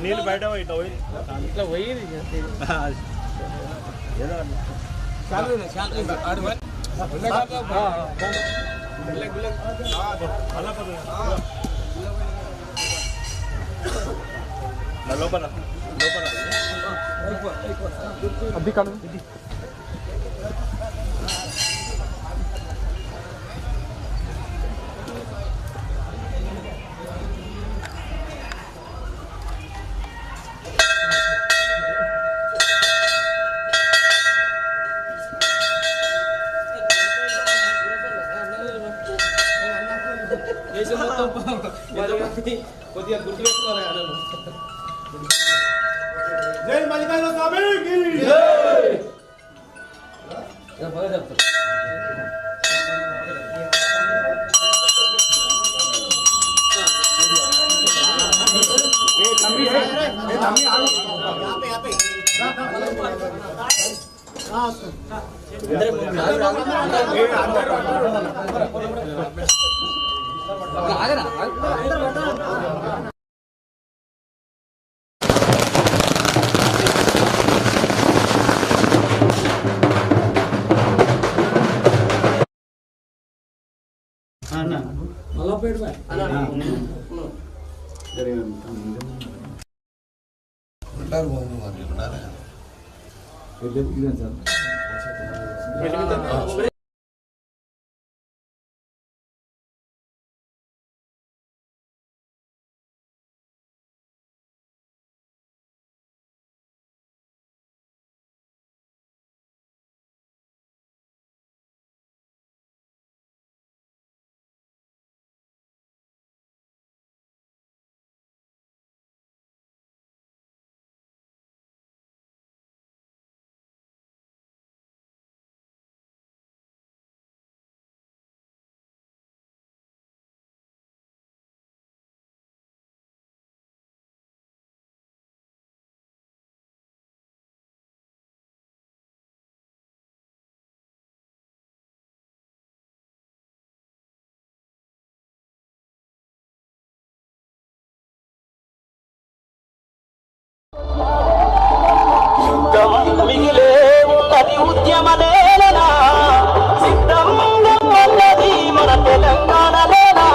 నీళ్ళు బయట ఇట్లా పోయి ఇట్లా పోయి లోపల లోపల అద్దె కాదు కొద్దిగా గుర్తు పెట్టుకోవాలి. జై మల్లికార్జున స్వామికి జై. మిగిలే ఉన్నది ఉద్యమనేనా సిద్ధంగా ఉన్నది మన తెలంగాణలోనా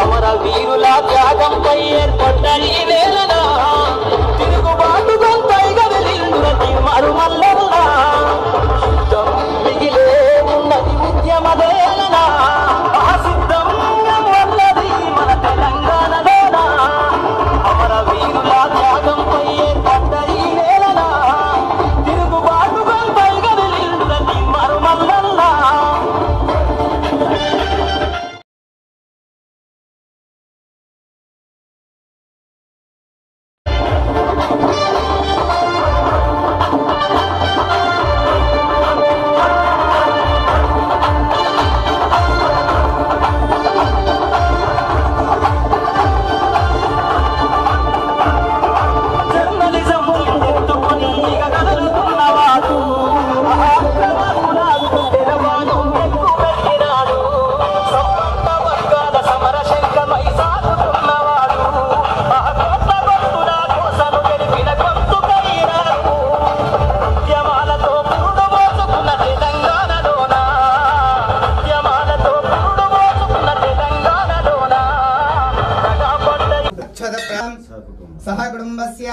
అమర వీరుల త్యాగంపై ఏర్పడ్డ ఈ వేళనా తిరుగుబాటు గొంతైగా వెలిండునది మరుమల్లనా సిద్ధం మిగిలే ఉన్నది ఉద్యమనేనా సిద్ధంగా ఉన్నది మన తెలంగాణలోనా అమర వీరుల త్యాగంపై ఏర్పడ్డ ఈ వేళనా తిరుగుబాటు గొంతైగా వెలిండునది మరుమల్లనా సహ కుటుంబస్య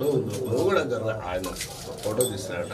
నువ్వు కూడా ఆయన ఫోటో తీసినాడ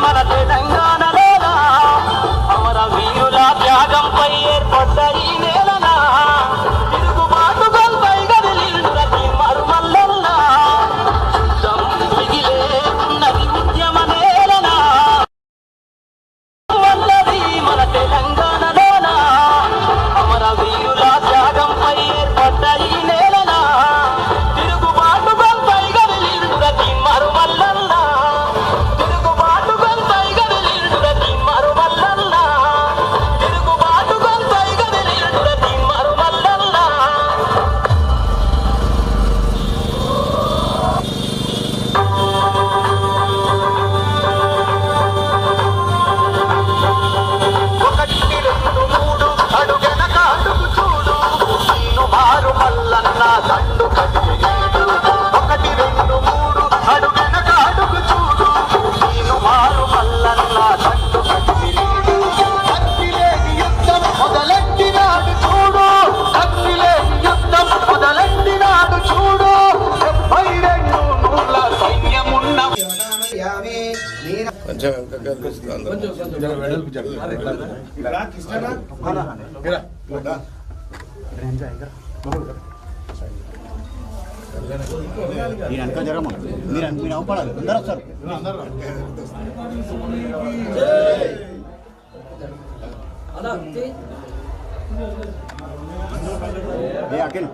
మన తెలంగాణలోనా అమర వీరుల త్యాగంపై ఏర్పడ్డ ఈ నేలనా తిరుగుబాటు గొంపై గదిలిందులకి మరుమల్లన్నా మిగిలే ఉన్నది ఉద్యమ నేలనా వల్లది మన తెలంగాణలోనా అమర వీరుల త్యాగంపై ఏర్పడ్డ ఈ నేలనా తిరుగుబాటు గొంపై గదిలిందులకి మరుమల్లన్నా మీరు అవపడాలి అందరూ వస్తారు అఖిల్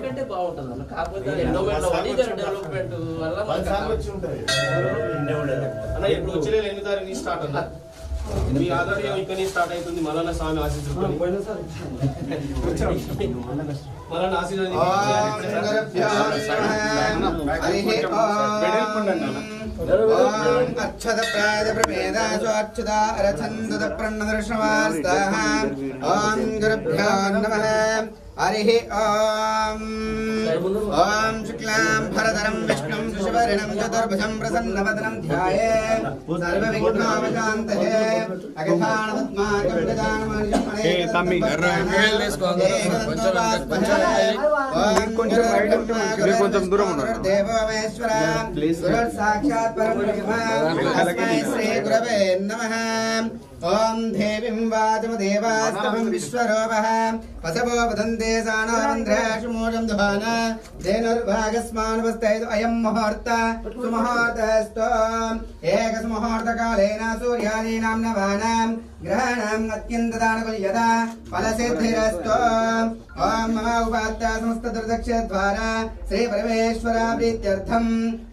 కంటే బాగుంటుంది అన్న కాకపోతే డెవలప్మెంట్ వల్ల ఇప్పుడు వచ్చే 8 తారీఖు స్టార్ట్ అన్న మీ ఆల్రెడీ ఇక్కడ స్టార్ట్ అవుతుంది మల్లన్న స్వామి ఆశీస్సులు మల్లన్న ఆశీర్వాదం అక్షత ప్రాయ ప్రమేదాసు అచ్యుత అరచందత ప్రణదర్శనవాస్తాః ఓం గురుభ్యో నమః హరి ఓం ఓం శుక్లాం భరధరం విష్ణుం శశివర్ణం చతుర్భుజం ప్రసన్నవదనం ధ్యాయేత్ సర్వవిఘ్నోపశాంతయే అగతానవద్మాకం గజానమనిషమనే తమ్మి కొంచెం దూరం ఉన్నారు దేవమేశ్వర గురు సాక్షాత్ పరబ్రహ్మ తస్మై శ్రీ గురవే నమః ఓం దేవీం వాచమదేవాస్తవం విశ్వరూపః వసవో వదంతే సానారంధ్రాశమూఢం దుహాన ధేనుర్భాగస్మానుపస్థైతు అయం ముహూర్త సుముహూర్తస్తో ఏకసుముహూర్తకాలేన సూర్యాదీనాం నవానాం గ్రహాణాం అత్యంతదానకుల్యత ఫలసిద్ధిరస్తో ఓం మమ ఉపాత్త సమస్తదుర్దక్షద్వారా శ్రీ పరమేశ్వర ప్రీత్యర్థం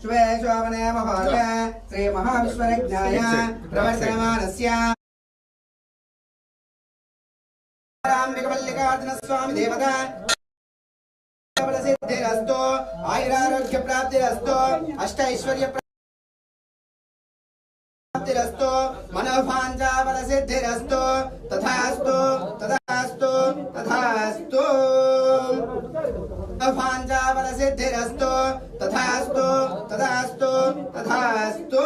శుభే శోభనే ముహూర్త శ్రీ మహావిశ్వరజ్ఞాయ ప్రవర్తమానస్య మల్లికార్జున స్వామి దేవత సిద్ధిరస్తో ఆయురారోగ్య ప్రాప్తిరస్తో అష్టైశ్వర్య ప్రాప్తిరస్తో మనోభాంజాబల సిద్ధిరస్తో తథాస్తు తథాస్తు తథాస్తు భాంజాబల సిద్ధిరస్తో తథాస్తు తథాస్తు తథాస్తు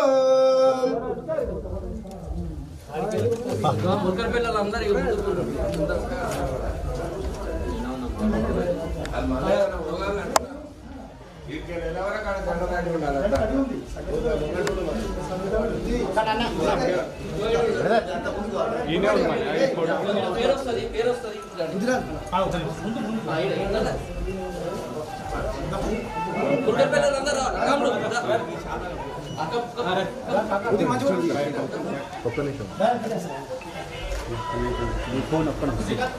ముగ్గురు పిల్లలు అందరూ వీటికి ఎలా వరకు పేరు వస్తుంది ఒక్క నిమిషం మీ ఫోన్ ఒక్క నిమిషం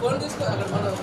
ఫోన్ తీసుకో అక్కడ మనం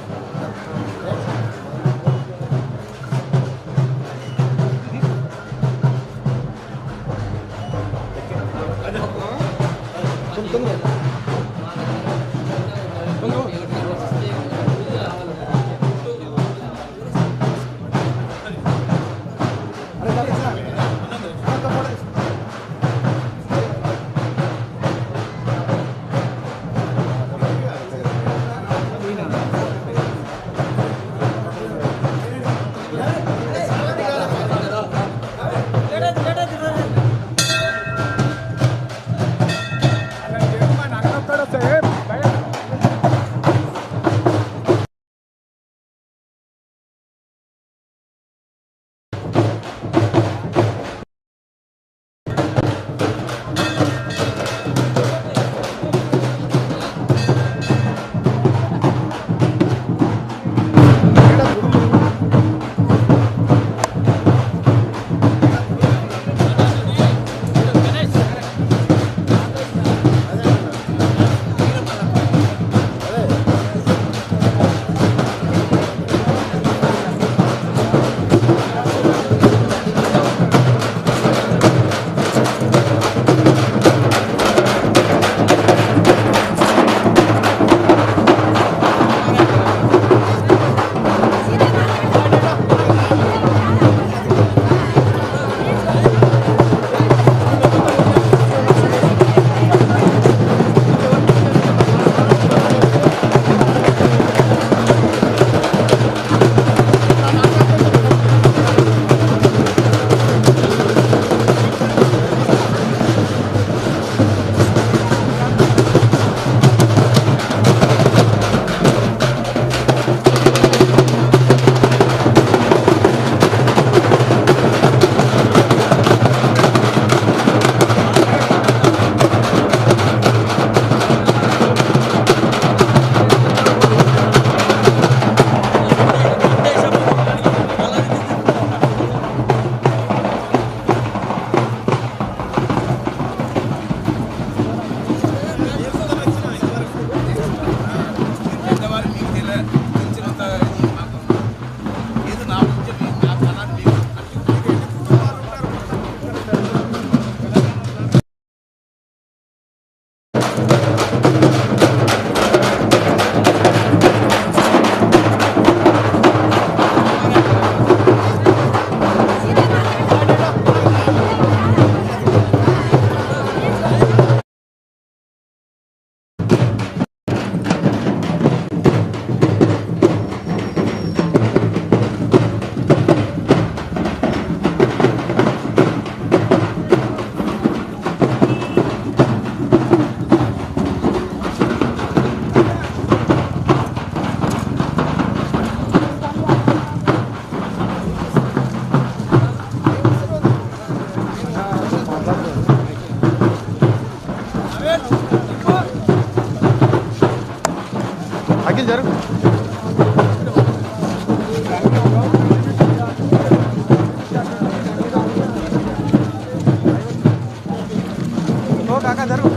అఖిల్ జరుగు ఓ కాకా జరుగు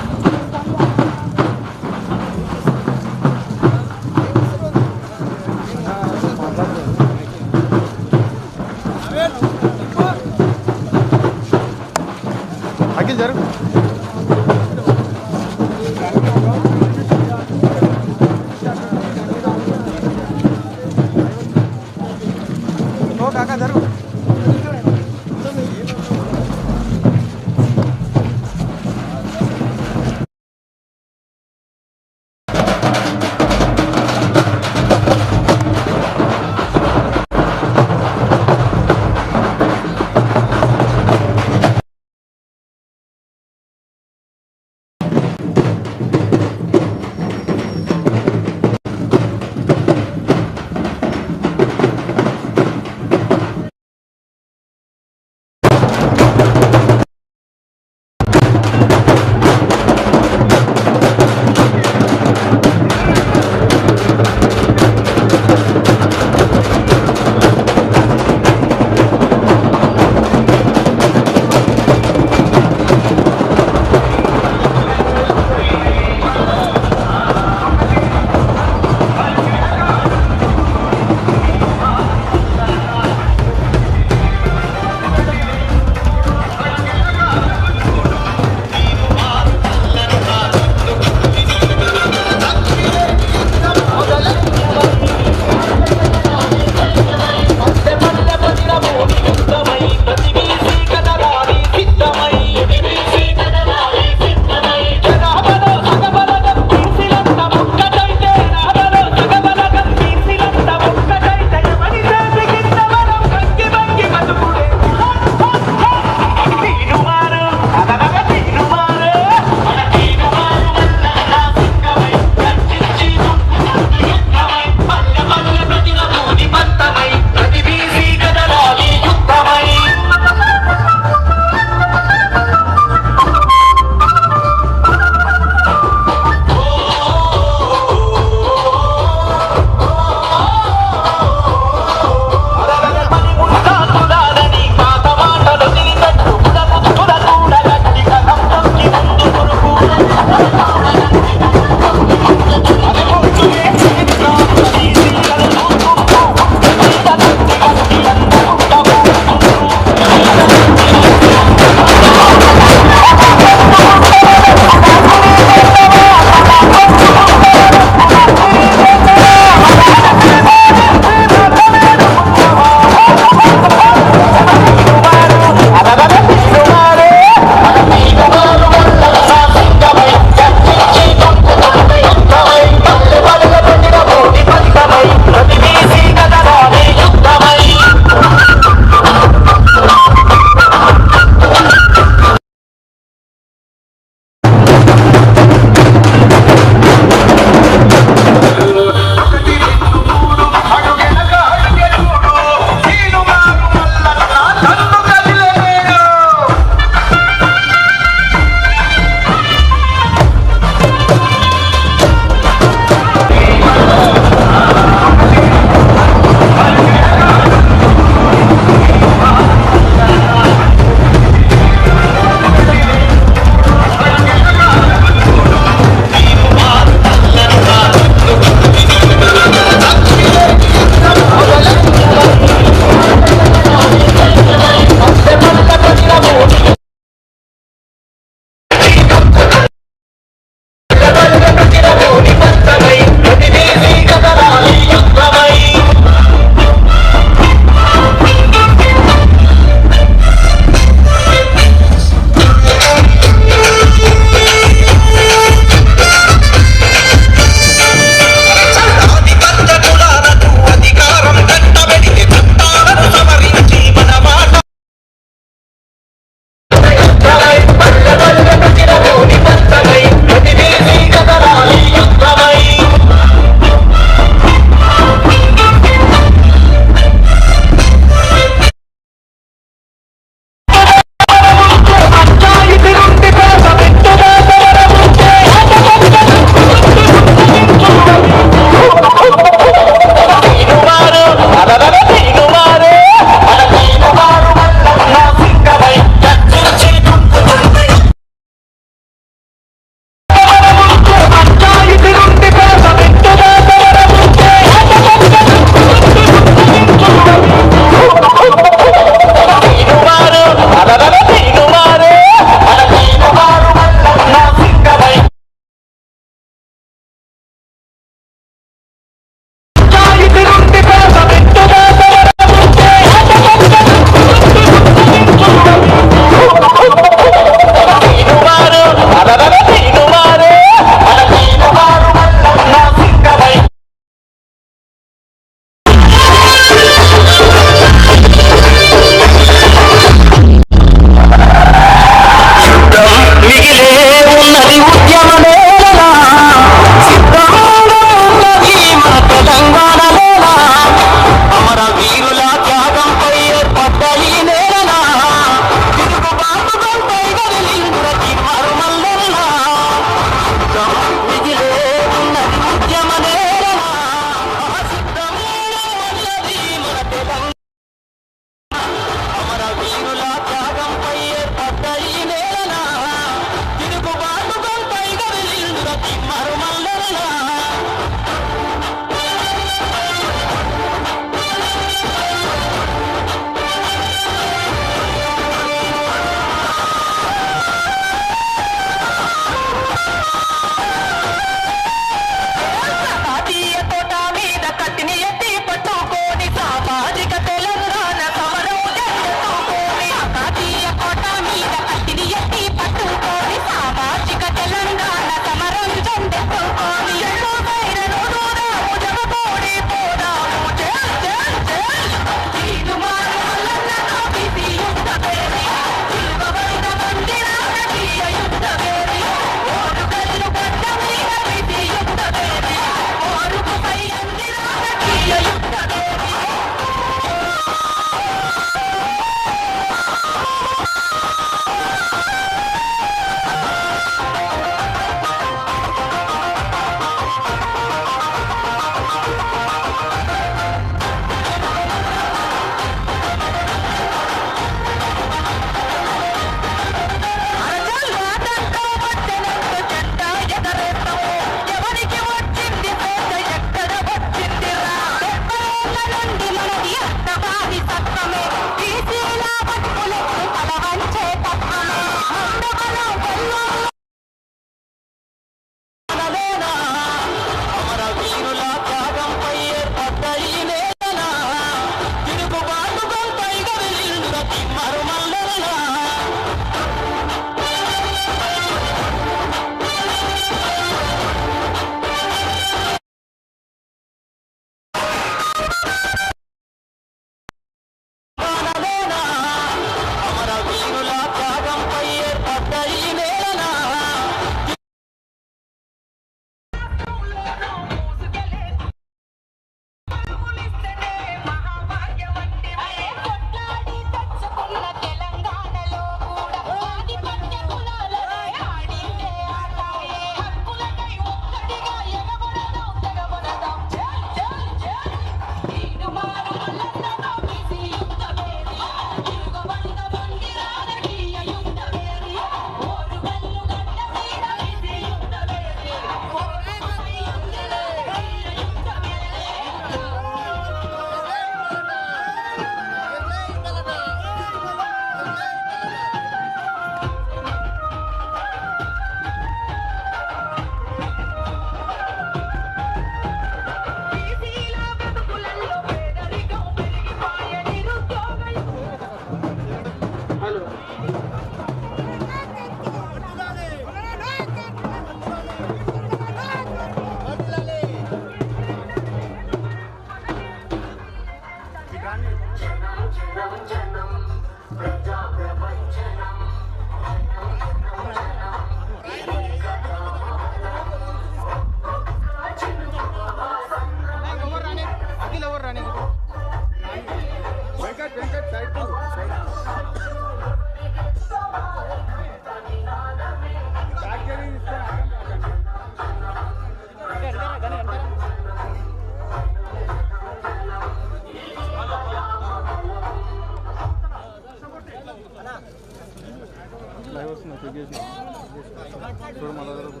చూడు మళ్ళీ జరుగు.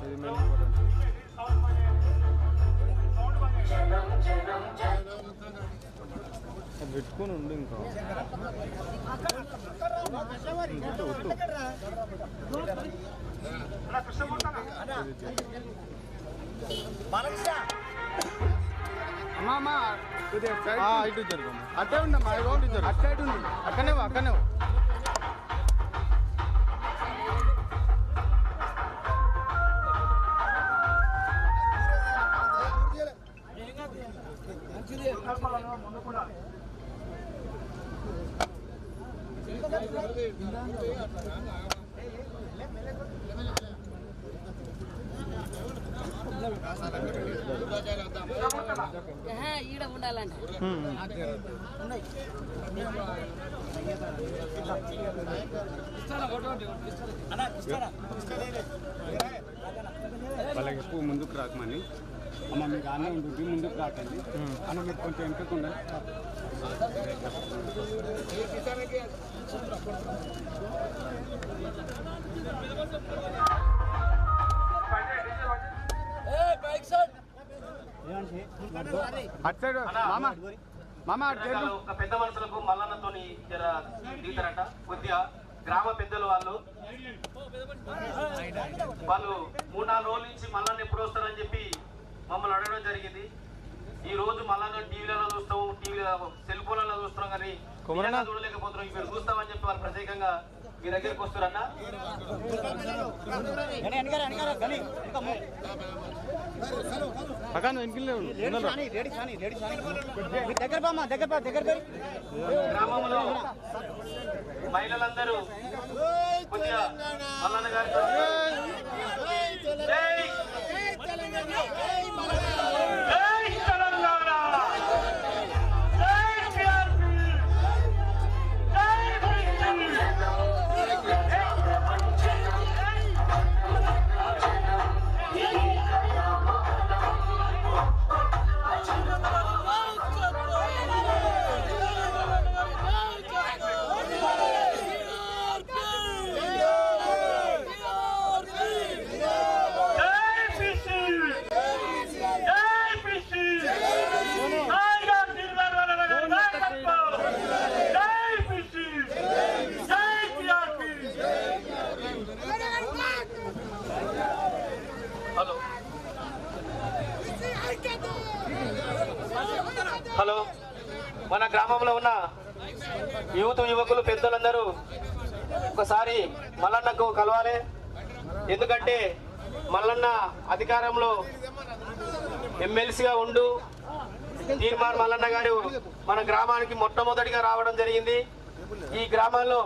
ఇది మెయిన్ ఇంపార్టెంట్. అది పెట్టుకొని ఉండు ఇంకా ఇటు జరుగు. అట్టే ఉండమ్మా, ఇటు జరుగు. అటు సైడ్ ఉంది. అక్కడనే అక్కడనే ఈడ ఉండాలంట. వాళ్ళకి ఎక్కువ ముందుకు రాకమని అమ్మ మీకు అన్నే ఉంటుంది, ముందుకు రాకండి అన్న, మీరు కొంచెం వెనుకకుండా అటు సైడ్ మామ ఒక పెద్ద మనుషులకు మల్లన్నతో దిగుతారట. కొద్దిగా గ్రామ పెద్దలు వాళ్ళు 3-4 రోజుల నుంచి మల్లన్న ఎప్పుడు వస్తారని చెప్పి మమ్మల్ని అడగడం జరిగింది. ఈ రోజు మల్లన్న టీవీలలో చూస్తాం, సెల్ ఫోన్లలో చూస్తున్నాం, కానీ చూడలేకపోతున్నాం. మీరు చూస్తామని చెప్పి వాళ్ళు ప్రత్యేకంగా మీ దగ్గరికి వస్తారన్న. గ్రామంలో మహిళలందరూ కొద్దిగా మల్లన్న గారితో హలో, మన గ్రామంలో ఉన్న యువకులు పెద్దలందరూ ఒకసారి మల్లన్నకు కలవాలి. ఎందుకంటే మల్లన్న అధికారంలో ఎమ్మెల్సీగా ఉండు తీర్మాన్ మల్లన్న గారు మన గ్రామానికి మొట్టమొదటిగా రావడం జరిగింది. ఈ గ్రామంలో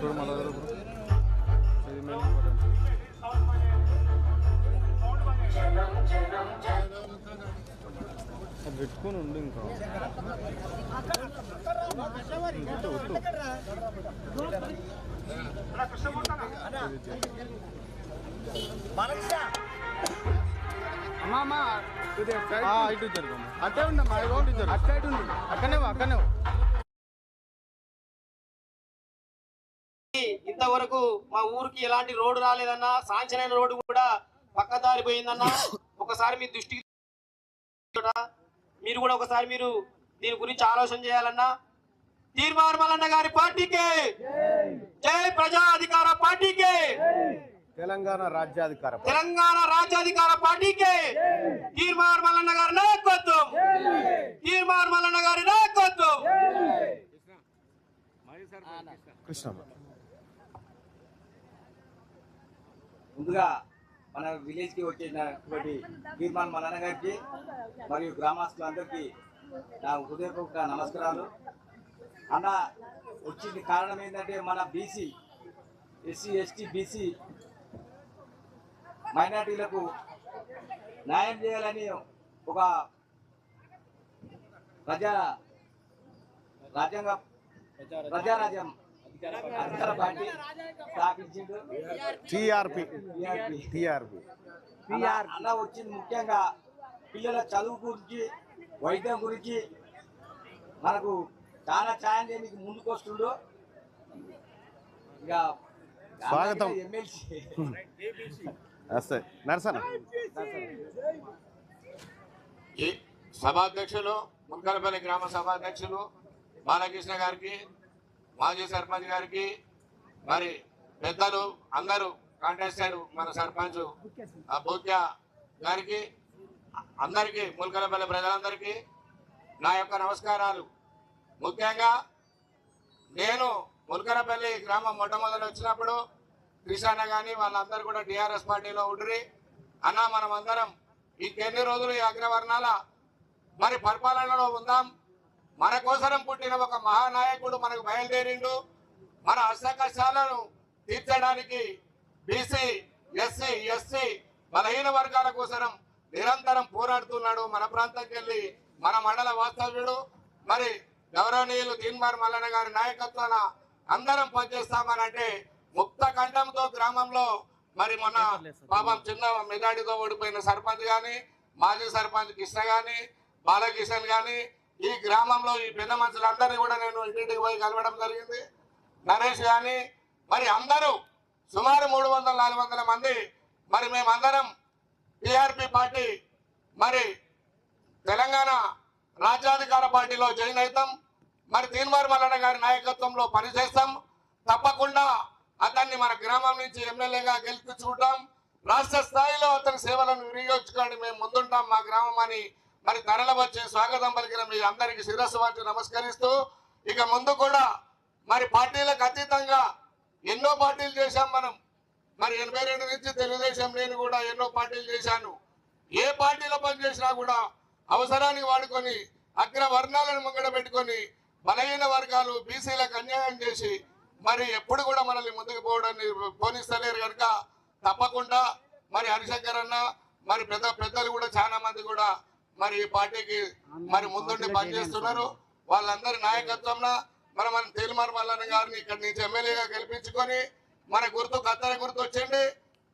చూడు మళ్ళీ ఇది మెయిన్ ఇంపార్టెంట్. అది పెట్టుకొని ఉండు ఇంకా అమ్మా ఇటు జరుగు అట్టే ఉండమ్మా ఇటు జరుగు అట్లా ఇటు ఉండు అక్కడనే ఇంతవరకు మా ఊరికి ఎలాంటి రోడ్డు రాలేదన్నా, శాంక్షన్ అయిన రోడ్డు కూడా పక్కదారి పోయిందన్నా. ఒకసారి మీ దృష్టికి మీరు కూడా ఒకసారి మీరు దీని గురించి ఆలోచన చేయాలన్నా. తీర్మార్ మల్లన్న గారి పార్టీకి జై, ప్రజా అధికార పార్టీకి, తెలంగాణ రాజ్యాధికార పార్టీకి తీర్మార్ మల్లన్న గారి నాయకత్వం, తీర్మార్ మల్లన్న గారి నాయకత్వం. కృష్ణ ముందుగా మన విలేజ్ కి వచ్చేటువంటి తీర్మాన్ మల్లన్న గారికి మరియు గ్రామస్తులందరికీ నా హృదయపూర్వక నమస్కారాలు. అన్న వచ్చింది కారణం ఏంటంటే మన బీసీ, ఎస్సీ, ఎస్టీ, బీసీ మైనార్టీలకు న్యాయం చేయాలని ఒక ప్రజారాజ్యం అధికార పార్టీ స్థాపించిండు. టీఆర్పీ అన్న వచ్చింది ముఖ్యంగా పిల్లల చదువు గురించి, వైద్యం గురించి మనకు చాలా ఛాయం చేయడానికి ముందుకు వస్తుండు. ఇక స్వాగతం. ఎమ్మెల్సీ నరసన సభాధ్యక్షులు, ముల్కలపల్లి గ్రామ సభాధ్యక్షులు బాలకృష్ణ గారికి, మాజీ సర్పంచ్ గారికి, మరి పెద్దలు అందరూ కాంటెస్టెడ్ మన సర్పంచ్ బూత్య గారికి, అందరికీ, ముల్కలపల్లి ప్రజలందరికీ నా యొక్క నమస్కారాలు. ముఖ్యంగా నేను ముల్కలపల్లి గ్రామం మొట్టమొదటి వచ్చినప్పుడు కృష్ణ కానీ వాళ్ళందరూ కూడా టీఆర్ఎస్ పార్టీలో ఉండ్రి. అన్న మనం అందరం ఇంకెన్ని రోజులు ఈ అగ్రవర్ణాల మరి పరిపాలనలో ఉందాం, మన కోసరం పుట్టిన ఒక మహానాయకుడు మనకు బయలుదేరిండు. మన అష్ట కష్టాలను తీర్చడానికి బీసీ, ఎస్సీ, ఎస్టీ బలహీన వర్గాల కోసరం నిరంతరం పోరాడుతున్నాడు. మన ప్రాంతంకి వెళ్ళి మన మండల వాస్తవ్యుడు మరి గౌరవనీయులు తీన్మార్ మల్లన్న గారి నాయకత్వాన అందరం పనిచేస్తామనంటే ముక్త కంఠంతో గ్రామంలో మరి మొన్న పాపం చిన్న మెజార్టీతో ఓడిపోయిన సర్పంచ్ గాని, మాజీ సర్పంచ్ కృష్ణ గాని, బాలకిషన్ గాని, ఈ గ్రామంలో ఈ పెద్ద మనుషులందరినీ కూడా నేను ఇంటింటికి పోయి కలవడం జరిగింది. నరేష్ గాని మరి అందరూ సుమారు 300-400 మంది మరి మేమందరం టీఆర్పీ పార్టీ మరి తెలంగాణ రాజ్యాధికార పార్టీలో జాయిన్ అవుతాం. మరి తీన్మార్ మల్లన్న గారి నాయకత్వంలో పనిచేస్తాం. తప్పకుండా అతన్ని మన గ్రామం నుంచి ఎమ్మెల్యేగా గెలిపించుకుంటాం. రాష్ట్ర స్థాయిలో అతని సేవలను వినియోగించుకోండి, మేము ముందుంటాం మా గ్రామం అని మరి తరలి వచ్చి స్వాగతం పలికిన మీ అందరికీ శిరస్సు వంచి నమస్కరిస్తూ, ఇక ముందు కూడా మరి పార్టీలకు అతీతంగా ఎన్నో పార్టీలు చేశాం మనం. మరి 82 నుంచి తెలుగుదేశం నేను కూడా ఎన్నో పార్టీలు చేశాను. ఏ పార్టీలో పనిచేసినా కూడా అవసరానికి వాడుకొని అగ్రవర్ణాలను ముంగడ పెట్టుకొని బలహీన వర్గాలు బీసీలకు అన్యాయం చేసి మరి ఎప్పుడు కూడా మనల్ని ముందుకు పోవడాన్ని పోనిస్తలేరు కనుక తప్పకుండా మరి హరిశంకర్ అన్న మరి పెద్దలు కూడా చాలా మంది కూడా మరి ఈ పార్టీకి మరి ముందుండి పనిచేస్తున్నారు. వాళ్ళందరి నాయకత్వంలో మన తీర్మార్ మల్లన్న గారిని ఇక్కడి నుంచి ఎమ్మెల్యేగా గెలిపించుకొని మన గుర్తు కత్తెర గుర్తు వచ్చింది,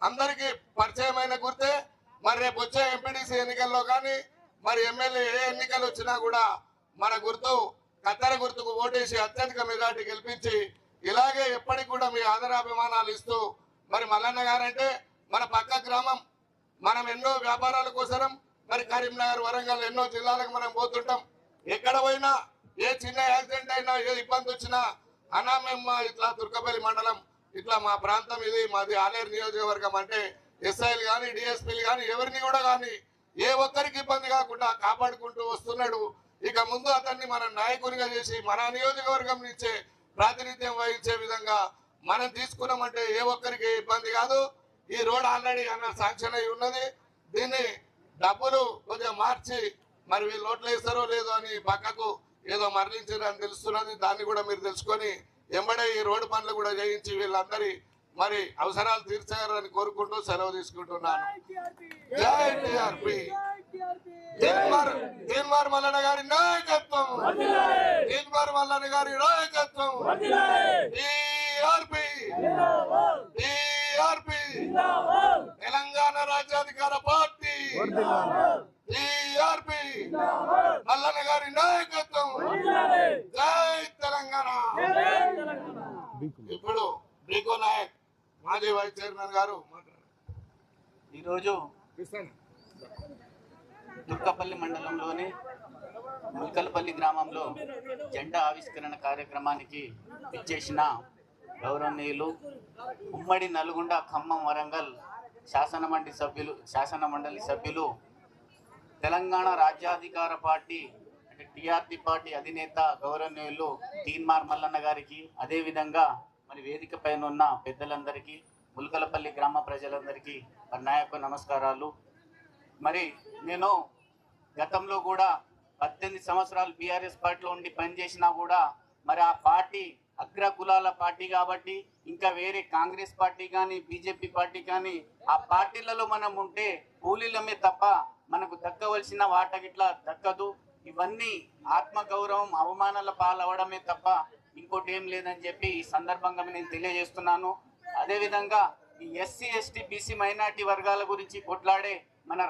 అందరికీ పరిచయమైన గుర్తే. మరి రేపు వచ్చే ఎంపీటీసీ ఎన్నికల్లో కానీ మరి ఎమ్మెల్యే ఏ ఎన్నికలు వచ్చినా కూడా మన గుర్తు కత్తెర గుర్తుకు ఓటేసి అత్యధిక మెజార్టీ గెలిపించి ఇలాగే ఎప్పటికి కూడా మీ ఆదరాభిమానాలు ఇస్తూ మరి మల్లన్న గారంటే మన పక్క గ్రామం. మనం ఎన్నో వ్యాపారాల కోసరం మరి కరీంనగర్, వరంగల్ ఎన్నో జిల్లాలకు మనం పోతుంటాం. ఎక్కడ పోయినా ఏ చిన్న యాక్సిడెంట్ అయినా ఏ ఇబ్బంది వచ్చినా అన్నా మేము ఇట్లా తుర్కపల్లి మండలం ఇట్లా మా ప్రాంతం ఇది, మాది ఆలేరు నియోజకవర్గం అంటే ఎస్ఐలు కానీ డిఎస్పీలు కానీ ఎవరిని కూడా కానీ ఏ ఒక్కరికి ఇబ్బంది కాకుండా కాపాడుకుంటూ వస్తున్నాడు. ఇక ముందు అతన్ని మన నాయకునిగా చేసి మన నియోజకవర్గం నుంచే ప్రాతినిధ్యం వహించే విధంగా మనం తీసుకున్నామంటే ఏ ఒక్కరికి ఇబ్బంది కాదు. ఈ రోడ్ ఆల్రెడీ అన్న శాంక్షన్ అయి ఉన్నది. దీన్ని డబ్బులు కొద్దిగా మార్చి మరి వీళ్ళు ఓట్లు వేస్తారో లేదో అని పక్కకు ఏదో మరలించారని తెలుస్తున్నది. దాన్ని కూడా మీరు తెలుసుకొని ఎంబడే ఈ రోడ్డు పనులు కూడా చేయించి వీళ్ళందరి మరి అవసరాలు తీర్చారని కోరుకుంటూ సెలవు తీసుకుంటున్నాను. జై టీఆర్పీ. తీన్మార్ మల్లన్న గారి నాయకత్వం, తీన్మార్ మల్లన్న గారి నాయకత్వం, టీఆర్పీ టీఆర్పీ తెలంగాణ రాజ్యాధికార పార్టీ, టీఆర్పీ మల్లన్న గారి నాయకత్వం, జై తెలంగాణ. ఇప్పుడు బ్రికో నాయక్ మాజీ వైస్ చైర్మన్ గారు ఈరోజు దుర్గపల్లి మండలంలోని ముల్కల్పల్లి గ్రామంలో జెండా ఆవిష్కరణ కార్యక్రమానికి ఇచ్చేసిన గౌరవనీయులు ఉమ్మడి నల్గొండ, ఖమ్మం, వరంగల్ శాసనమండలి సభ్యులు తెలంగాణ రాజ్యాధికార పార్టీ అంటే టీఆర్పీ పార్టీ అధినేత గౌరవనీయులు తీన్మార్ మల్లన్న గారికి, అదేవిధంగా మరి వేదిక పైన ఉన్న పెద్దలందరికీ, ముల్కలపల్లి గ్రామ ప్రజలందరికీ నా యొక్క నమస్కారాలు. మరి నేను గతంలో కూడా 18 సంవత్సరాలు బీఆర్ఎస్ పార్టీలో ఉండి పనిచేసినా కూడా మరి ఆ పార్టీ అగ్ర కులాల పార్టీ కాబట్టి ఇంకా వేరే కాంగ్రెస్ పార్టీ కానీ బీజేపీ పార్టీ కానీ ఆ పార్టీలలో మనం ఉంటే కూలీలమే తప్ప మనకు దక్కవలసిన వాటగిట్లా దక్కదు. ఇవన్నీ ఆత్మగౌరవం అవమానాల పాలవడమే తప్ప ఇంకోటి ఏం లేదని చెప్పి ఈ సందర్భంగా నేను తెలియజేస్తున్నాను. అదేవిధంగా ఈ ఎస్సీ ఎస్టీ బీసీ మైనార్టీ వర్గాల గురించి కొట్లాడే మన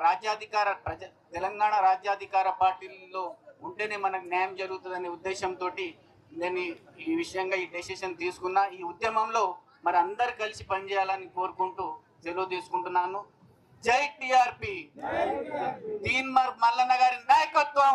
తెలంగాణ రాజ్యాధికార పార్టీలో ఉంటేనే మనకు న్యాయం జరుగుతుందనే ఉద్దేశంతో నేను ఈ విషయంగా ఈ డెసిషన్ తీసుకున్నా. ఈ ఉద్యమంలో మరి అందరు కలిసి పనిచేయాలని కోరుకుంటూ సెలవు తీసుకుంటున్నాను. జై టీఆర్పీ, తీన్మార్ మల్లన్న గారి నాయకత్వం.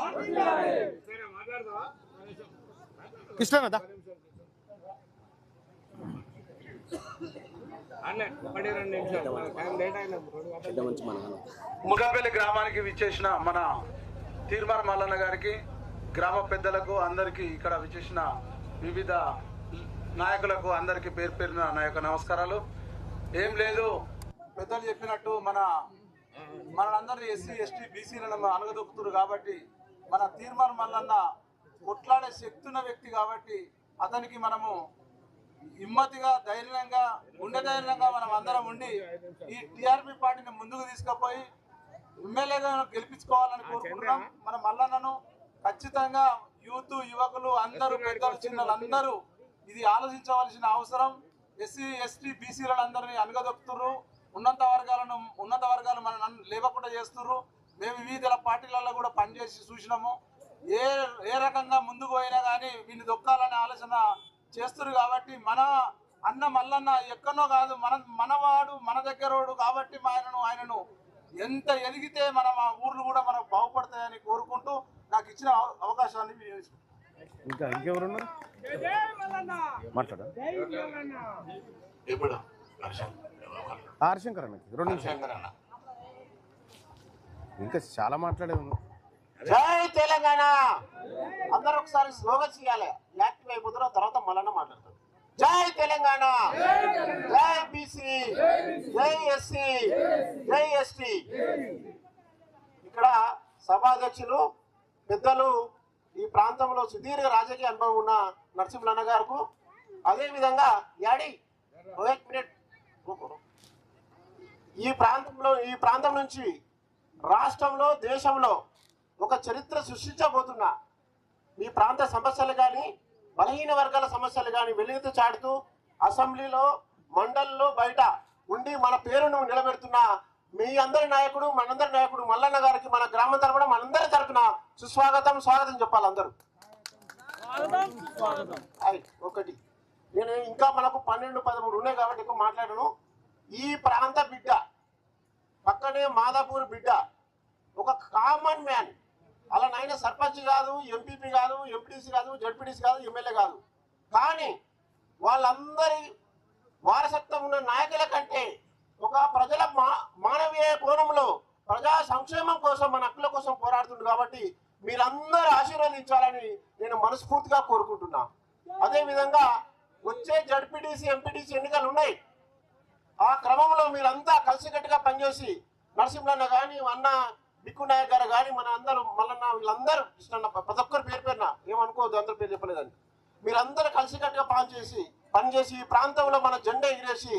ముల్కల్పల్లి గ్రామానికి విచ్చేసిన మన తీన్మార్ మల్లన్న గారికి, గ్రామ పెద్దలకు, అందరికీ ఇక్కడ విచ్చేసిన వివిధ నాయకులకు అందరికీ పేరు పేరున నా యొక్క నమస్కారాలు. ఏం లేదు, పెద్దలు చెప్పినట్టు మనందరూ ఎస్సీ ఎస్టీ బీసీలను అనగదొక్కుతున్నారు కాబట్టి మన తీన్మార్ మల్లన్న కొట్లాడే శక్తి ఉన్న వ్యక్తి కాబట్టి అతనికి మనము హిమ్మతిగా ధైర్యంగా ధైర్యంగా మనం అందరం ఉండి ఈ టీఆర్పీ పార్టీని ముందుకు తీసుకుపోయి ఎమ్మెల్యేగా గెలిపించుకోవాలని కోరుకుంటున్నాం. మన మల్లన్నను ఖచ్చితంగా యూత్, యువకులు అందరూ, పెద్దలు, చిన్నలు అందరూ ఇది ఆలోచించవలసిన అవసరం. ఎస్సీ ఎస్టీ బీసీలను అందరినీ అనగదొక్కుతున్నారు. ఉన్నత వర్గాలు మనం లేవకుండా చేస్తున్నారు. మేము వివిధ పార్టీలలో కూడా పనిచేసి చూసినాము. ఏ రకంగా ముందుకు పోయినా కానీ వీళ్ళు దొక్కాలనే ఆలోచన చేస్తున్నారు. కాబట్టి మన అన్న మల్లన్న ఎక్కడో కాదు, మనవాడు, మన దగ్గరోడు కాబట్టి ఆయనను ఎంత ఎదిగితే మన ఊర్లు కూడా మనకు బాగుపడతాయని కోరుకుంటూ నాకు ఇచ్చిన అవకాశాన్ని ఇంకా ఇంకెవరున్నారు మాట్లాడ ఇప్పుడు హరిశంకర్ అన్నకి 2 నిమిషాలు ఇంకా చాలా మాట్లాడే ఉంది. జై తెలంగాణ. అందరూ ఒకసారి స్లోగన్స్ ఇవ్వాలి, యాక్టివ్ అయిపోతారు. తర్వాత మళ్ళీ మాట్లాడతారు. జై తెలంగాణ, జై బీసీ, జై ఎస్సీ, జై ఎస్టీ. ఇక్కడ సభాధ్యక్షులు పెద్దలు, ఈ ప్రాంతంలో సుదీర్ఘ రాజకీయ అనుభవం ఉన్న నరసింహన్న గారు, అదేవిధంగా ఈ ప్రాంతం నుంచి రాష్ట్రంలో, దేశంలో ఒక చరిత్ర సృష్టించబోతున్నా మీ ప్రాంత సమస్యలు కానీ, బలహీన వర్గాల సమస్యలు కానీ వెలుగుతూ చాటుతూ అసెంబ్లీలో, మండలిలో, బయట ఉండి మన పేరును నిలబెడుతున్న మీ అందరి నాయకుడు, మనందరి నాయకుడు మల్లన్న గారికి మన గ్రామం తరపున, మనందరి తరపున స్వాగతం చెప్పాలి అందరూ. ఒకటి నేను ఇంకా మనకు 12-13 ఉన్నాయి కాబట్టి ఎక్కువ మాట్లాడను. ఈ ప్రాంత బిడ్డ, పక్కనే మాదాపూర్ బిడ్డ, ఒక కామన్ మ్యాన్. అలా నాయన సర్పంచ్ కాదు, ఎంపీపీ కాదు, ఎంపీటీసీ కాదు, జడ్పీటీసీ కాదు, ఎమ్మెల్యే కాదు. కానీ వాళ్ళందరి వారసత్వం ఉన్న నాయకుల కంటే ఒక ప్రజల మానవీయ కోణంలో ప్రజా సంక్షేమం కోసం, మన హక్కుల కోసం పోరాడుతుంది. కాబట్టి మీరందరూ ఆశీర్వదించాలని నేను మనస్ఫూర్తిగా కోరుకుంటున్నా. అదేవిధంగా వచ్చే జడ్పీటీసీ, ఎంపీటీసీ ఎన్నికలు ఉన్నాయి. ఆ క్రమంలో మీరంతా కలిసికట్టుగా పనిచేసి నరసింహన్న కానీ, అన్న బిక్కు నాయక్ గారు కానీ, మన అందరూ మల్లన్న, వీళ్ళందరూ కృష్ణన్న, ప్రతి ఒక్కరు పేరున ఏమనుకోవద్దు, అందరూ పేరు చెప్పలేదని. మీరందరూ కలిసికట్టుగా పనిచేసి ఈ ప్రాంతంలో మన జెండా ఎగిరేసి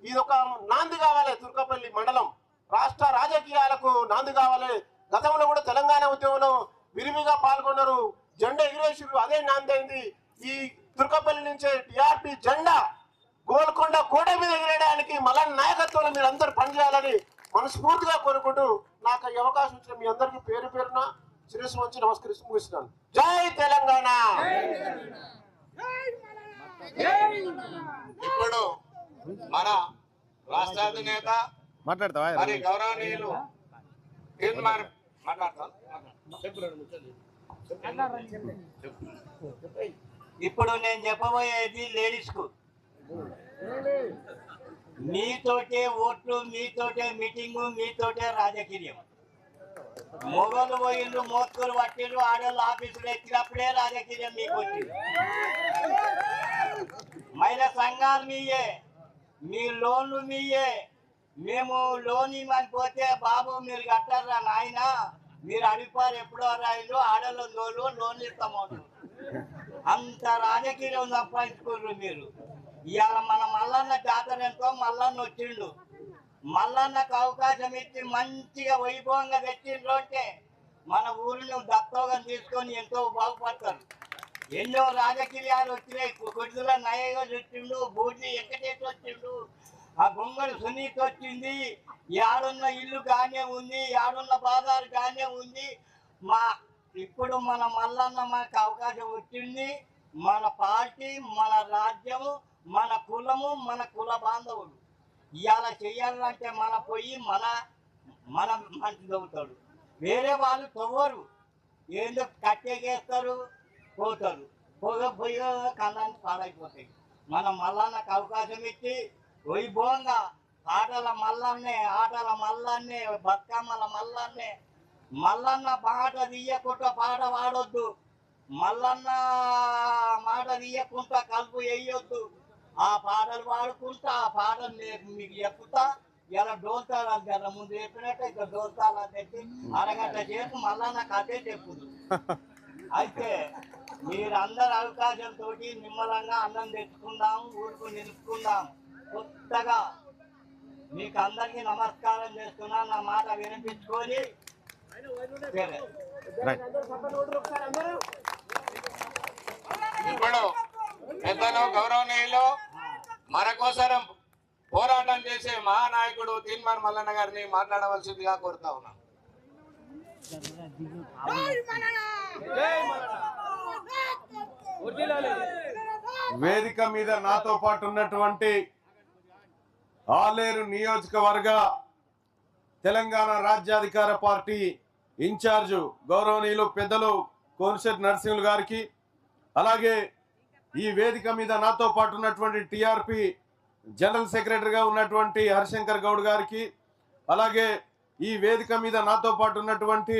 ఇది ఒక నాంది కావాలి. దుర్గపల్లి మండలం రాష్ట్ర రాజకీయాలకు నాంది కావాలి. గతంలో కూడా తెలంగాణ ఉద్యమంలో అదే నాందైంది. ఈ తుర్కపల్లి నుంచి టిఆర్పి జెండా గోల్కొండ కోట మీద ఎగరేయడానికి మల్లన్న నాయకత్వంలో మీరు అందరూ పనిచేయాలని మనస్ఫూర్తిగా కోరుకుంటూ నాకు ఈ అవకాశం ఇచ్చిన మీ అందరికీ పేరు పేరున శిరస్సు వంచి నమస్కరిస్తూ ముగిస్తున్నాను. జై తెలంగాణ. ఇప్పుడు మన రాష్ట్ర అధినేత మరి గౌరవనీయులు ఇప్పుడు నేను చెప్పబోయేది లేడీస్ కు. మీతోటే ఓట్లు, మీతోటే మీటింగు, మీతోటే రాజకీయం. మొగలు పోయిండ్రు, మోత్కూరు పట్టిండ్రు, ఆడోళ్ళు ఆఫీసులు ఎక్కినప్పుడే రాజకీయం మీకు వచ్చింది. మహిళా సంఘాలు మీయే, మీ లోన్లు మీయే. మేము లోన్ ఇవ్వని పోతే బాబు మీరు కట్టారా నాయన, మీరు అడిపారు ఎప్పుడో రాయిలు ఆడోళ్ళు లోన్లు ఇస్తాము. అంత రాజకీయం సంపాదించుకోరు మీరు. ఇవాళ మన మల్లన్న జాతర ఎంతో మల్లన్న వచ్చిండు. మల్లన్నకు అవకాశం ఇచ్చి మంచిగా వైభవంగా తెచ్చిండ్రు అంటే మన ఊరిని దత్తోగం తీసుకొని ఎంతో బాగుపడతారు. ఎన్నో రాజకీయాలు వచ్చినాయి. కొద్దుల నయ్యగా వచ్చిండు, బూడ్లి వెంకటేష్ వచ్చిండు, ఆ గొంగళి సునీత వచ్చింది. యాడున్న ఇల్లు గానే ఉంది, యాడున్న బాధాలు గానే ఉంది. ఇప్పుడు మన మల్లన్న మనకు అవకాశం వచ్చింది. మన పార్టీ, మన రాజ్యము, మన కులము, మన కుల బాంధవులు ఇవాళ చెయ్యాలంటే మన పోయి మన మంచి తవ్వుతాడు. వేరే వాళ్ళు తవ్వరు, ఏదో కట్టేకేస్తారు, పోతారు. పోయి కళ్ళని పాడైపోతాయి. మన మల్లన్నకు అవకాశం ఇచ్చి వైభవంగా ఆటల మల్లన్నే, బతుకమ్మల మల్లన్నే. మల్లన్న పాట తీయకుండా పాట పాడొద్దు, మల్లన్న మాట తీయకుండా కలుపు వేయొద్దు. ఆ పాటలు పాడుకుంటా, ఆ పాటలు మీకు చెప్పుతా. ఇలా డోల్తాలు జర ముందు చెప్పినట్టు ఇక డోల్తాలు తెచ్చి అరగంట సేపు మల్లన్న కథే చెప్పుదు. అయితే మీరందరి అవకాశంతో నిమ్మలంగా అన్నం తెచ్చుకుందాం, ఊరుకు నిలుపుకుందాం. కొత్తగా మీకు అందరికీ నమస్కారం చేస్తున్నా. నా మాట వినిపించుకొని ఇప్పుడు పెద్దలు గౌరవనీయులు మన కోసరం పోరాటం చేసే మహానాయకుడు తీన్మార్ మల్లన్న గారిని మాట్లాడవలసిందిగా కోరుతా ఉన్నాం. వేదిక మీద నాతో పాటు ఉన్నటువంటి ఆలేరు నియోజకవర్గ తెలంగాణ రాజ్యాధికార పార్టీ ఇన్ఛార్జు గౌరవనీయులు పెద్దలు కోనశెట్టి నరసింహులు గారికి, అలాగే ఈ వేదిక మీద నాతో పాటు ఉన్నటువంటి టిఆర్పి జనరల్ సెక్రటరీగా ఉన్నటువంటి హరిశంకర్ గౌడ్ గారికి, అలాగే ఈ వేదిక మీద నాతో పాటు ఉన్నటువంటి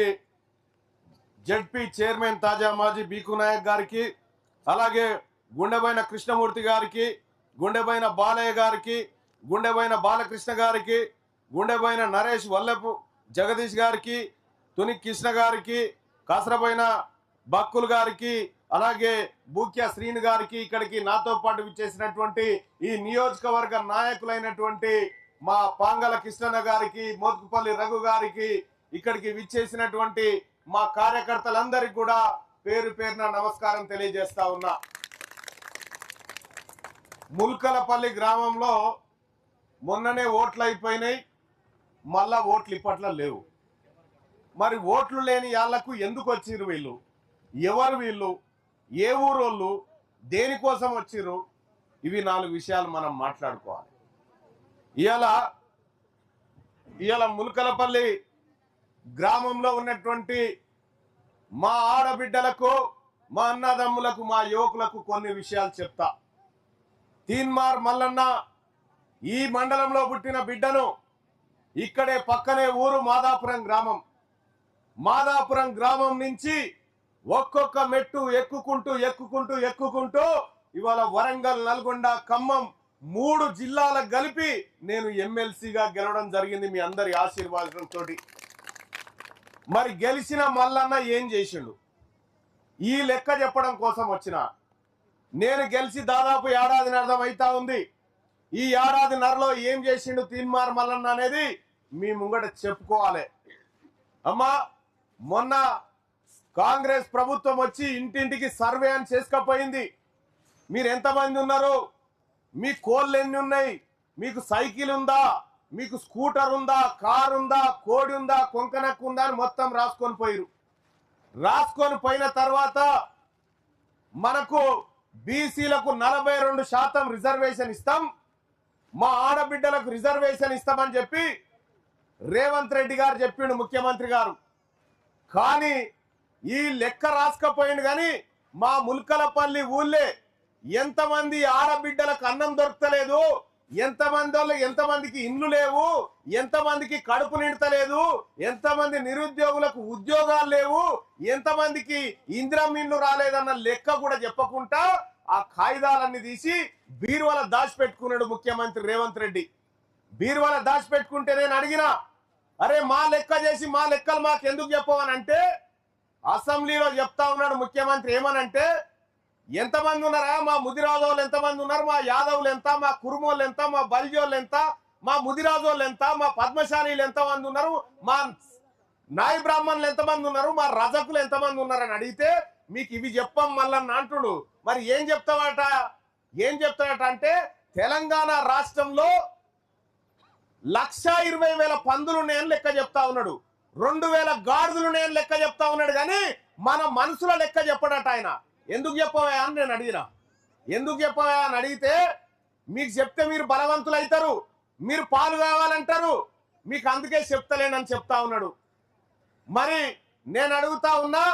జడ్పీ చైర్మన్ తాజా మాజీ బీకు నాయక్ గారికి, అలాగే గుండెబైన కృష్ణమూర్తి గారికి, గుండెబైన బాలయ్య గారికి, గుండెబైన బాలకృష్ణ గారికి, గుండెబైన నరేష్ వల్లపు జగదీష్ గారికి, తుని కృష్ణ గారికి, కాసరబైన బక్కులు గారికి, అలాగే బూక్య శ్రీను గారికి, ఇక్కడికి నాతో పాటు విచ్చేసినటువంటి ఈ నియోజకవర్గ నాయకులైనటువంటి మా పాంగల కృష్ణన్న గారికి, మోత్కుపల్లి రఘు గారికి, ఇక్కడికి విచ్చేసినటువంటి మా కార్యకర్తలందరికీ కూడా పేరు పేరున నమస్కారం తెలియజేస్తా ఉన్నా. ముల్కలపల్లి గ్రామంలో మొన్ననే ఓట్లు అయిపోయినాయి, మళ్ళా ఓట్లు ఇప్పట్లో లేవు. మరి ఓట్లు లేని వాళ్ళకు ఎందుకు వచ్చిర్రు వీళ్ళు? ఎవరు వీళ్ళు? ఏ ఊరోళ్ళు? దేనికోసం వచ్చిర్రు? ఇవి 4 విషయాలు మనం మాట్లాడుకోవాలి. ఇవాళ ముల్కలపల్లి గ్రామంలో ఉన్నటువంటి మా ఆడబిడ్డలకు, మా అన్నదమ్ములకు, మా యువకులకు కొన్ని విషయాలు చెప్తా. తీన్మార్ మల్లన్న ఈ మండలంలో పుట్టిన బిడ్డను. ఇక్కడే పక్కనే ఊరు మాదాపురం గ్రామం. మాదాపురం గ్రామం నుంచి ఒక్కొక్క మెట్టు ఎక్కుకుంటూ ఇవాళ వరంగల్, నల్గొండ, ఖమ్మం 3 జిల్లాలకు కలిపి నేను ఎమ్మెల్సీగా గెలవడం జరిగింది మీ అందరి ఆశీర్వాదంతో. మరి గెలిచిన మల్లన్న ఏం చేసిండు? ఈ లెక్క చెప్పడం కోసం వచ్చిన నేను. గెలిచి దాదాపు ఏడాదిన్నర అవుతా ఉంది. ఈ ఏడాదిన్నరలో ఏం చేసిండు తీన్మార్ మల్లన్న అనేది మీ ముంగట చెప్పుకోవాలి. అమ్మా, మొన్న కాంగ్రెస్ ప్రభుత్వం వచ్చి ఇంటింటికి సర్వే అని చేసుకపోయింది. మీరు ఎంతమంది ఉన్నారు, మీ కోళ్ళు ఎన్ని ఉన్నాయి, మీకు సైకిల్ ఉందా, మీకు స్కూటర్ ఉందా, కారు ఉందా, కోడి ఉందా, కొంకనక్కు ఉందా అని మొత్తం రాసుకొని పోయిరు. రాసుకొని పోయిన తర్వాత మనకు బీసీలకు 42% రిజర్వేషన్ ఇస్తాం, మా ఆడబిడ్డలకు రిజర్వేషన్ ఇస్తామని చెప్పి రేవంత్ రెడ్డి గారు చెప్పిండు ముఖ్యమంత్రి గారు. కానీ ఈ లెక్క రాసుకపోయిండు. కానీ మా ముల్కలపల్లి ఊళ్ళే ఎంతమంది ఆడబిడ్డలకు అన్నం దొరకలేదు, ఎంతమందికి ఇండ్లు లేవు, ఎంతమందికి కడుపు నిండతలేదు, ఎంతమంది నిరుద్యోగులకు ఉద్యోగాలు లేవు, ఎంతమందికి ఇందిరమ్మ ఇండ్లు రాలేదన్న లెక్క కూడా చెప్పకుండా ఆ కాయిదాలన్నీ తీసి బీరువాల దాచిపెట్టుకున్నాడు ముఖ్యమంత్రి రేవంత్ రెడ్డి. బీరువాల దాచిపెట్టుకుంటే నేను అడిగినా, అరే మా లెక్క చేసి మా లెక్కలు మాకు ఎందుకు చెప్పవనంటే అసెంబ్లీలో చెప్తా ఉన్నాడు ముఖ్యమంత్రి. ఏమనంటే, ఎంతమంది ఉన్నారా, మా ముదిరాజోళ్ళు ఎంతమంది ఉన్నారు, మా యాదవులు ఎంత, మా కురుమోళ్ళు ఎంత, మా బల్జోళ్ళు ఎంత, మా ముదిరాజోళ్ళు ఎంత, మా పద్మశాలీలు ఎంతమంది ఉన్నారు, మా నాయి బ్రాహ్మణులు ఎంతమంది ఉన్నారు, మా రజకులు ఎంతమంది ఉన్నారని అడిగితే మీకు ఇవి చెప్పం మళ్ళన్న అంటుడు. మరి ఏం చెప్తాడట అంటే తెలంగాణ రాష్ట్రంలో 1,20,000 పందులు నేను లెక్క చెప్తా ఉన్నాడు, 2,000 గాడిదలు నేను లెక్క చెప్తా ఉన్నాడు. కానీ మన మనసుల లెక్క చెప్పడట ఆయన. ఎందుకు చెప్పవా అని నేను అడిగిన. ఎందుకు చెప్పవా అని అడిగితే, మీకు చెప్తే మీరు బలవంతులు అవుతారు, మీరు పాలు కావాలంటారు, మీకు అందుకే చెప్తలేనని చెప్తా ఉన్నాడు. మరి నేను అడుగుతా ఉన్నా,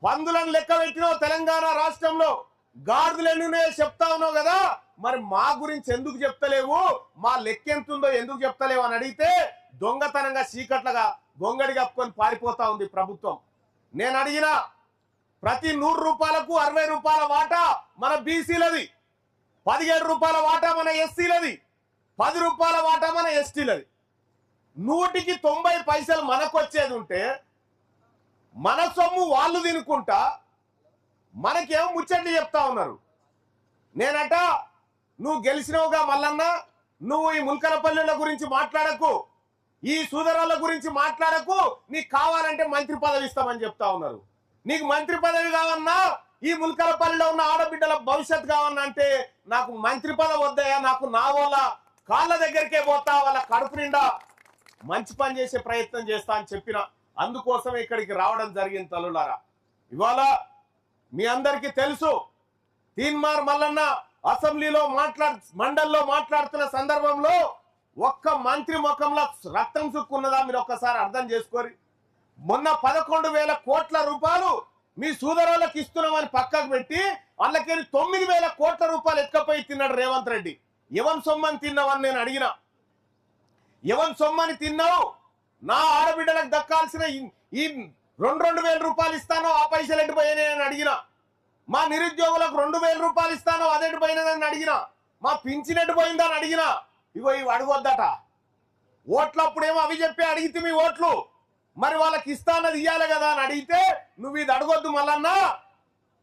పందులను లెక్క పెట్టినావు తెలంగాణ రాష్ట్రంలో, గాడిదలు ఎన్నున్నాయో చెప్తా ఉన్నావు కదా, మరి మా గురించి ఎందుకు చెప్తలేవు, మా లెక్క ఎంతుందో ఎందుకు చెప్తలేవు అని అడిగితే దొంగతనంగా చీకట్లుగా గొంగడి కప్పుకొని పారిపోతా ఉంది ప్రభుత్వం. నేను అడిగిన, ప్రతి 100 రూపాయలకు 60 రూపాయల వాటా మన బీసీలది, 17 రూపాయల వాటా మన ఎస్సీలది, 10 రూపాయల వాటా మన ఎస్టీలది. 100కి 90 పైసలు మనకు వచ్చేది ఉంటే మన సొమ్ము వాళ్ళు తినుకుంటా మనకేమో ముచ్చట్లు చెప్తా ఉన్నారు. నేనట, నువ్వు గెలిచినవుగా మల్లన్న, నువ్వు ఈ ముల్కలపల్లిల గురించి మాట్లాడకు, ఈ సూదరాల గురించి మాట్లాడకు, నీకు కావాలంటే మంత్రి పదవి ఇస్తామని చెప్తా ఉన్నారు. నీకు మంత్రి పదవి కావన్నా, ఈ ముల్కలపల్లిలో ఉన్న ఆడబిడ్డల భవిష్యత్తు కావన్నా అంటే నాకు మంత్రి పదవి వద్దయా, నాకు నా వాళ్ళ కాళ్ళ దగ్గరికే పోతా, వాళ్ళ కడుపు నిండా మంచి పని చేసే ప్రయత్నం చేస్తా అని చెప్పిన. అందుకోసం ఇక్కడికి రావడం జరిగింది తల్లులారా. ఇవాళ మీ అందరికీ తెలుసు, తీన్మార్ మల్లన్న అసెంబ్లీలో మండలిలో మాట్లాడుతున్న సందర్భంలో ఒక్క మంత్రి ముఖంలో రక్తం సుక్కున్నదా మీరు ఒక్కసారి అర్థం చేసుకోరి. మొన్న 11,000 కోట్ల రూపాయలు మీ సూదరులకు ఇస్తున్నామని పక్కకు పెట్టి వాళ్ళకి 9,000 కోట్ల రూపాయలు ఎత్తుకపోయి తిన్నాడు రేవంత్ రెడ్డి. ఎవరి సొమ్మని తిన్నావని నేను అడిగిన. ఎవరి సొమ్మని తిన్నావు? నా ఆడబిడ్డలకు దక్కాల్సిన ఈ 2,000 రూపాయలు ఇస్తానో ఆ పైసలు ఎట్టుపోయినాయని అడిగిన. మా నిరుద్యోగులకు 2,000 రూపాయలు ఇస్తానో అదెటు పోయినదని అడిగిన. మా పింఛన్ ఎటు పోయిందని అడిగిన. ఇగో ఇవి అడగొద్దట. ఓట్లప్పుడేమో అవి చెప్పి అడిగితే మీ ఓట్లు, మరి వాళ్ళకి ఇస్తానది ఇయ్యాలి కదా అని అడిగితే నువ్వు ఇది అడగొద్దు మల్లన్నా,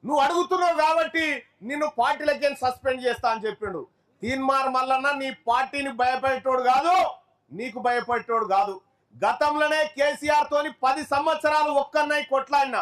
నువ్వు అడుగుతున్నావు కాబట్టి నిన్ను పార్టీలకి సస్పెండ్ చేస్తా అని చెప్పిండు. తీన్మార్ మల్లన్న నీ పార్టీని భయపెట్టోడు కాదు, నీకు భయపెట్టోడు కాదు. గతంలోనే కేసీఆర్ తోని 10 సంవత్సరాలు ఒక్కన్నై కొట్లాడిన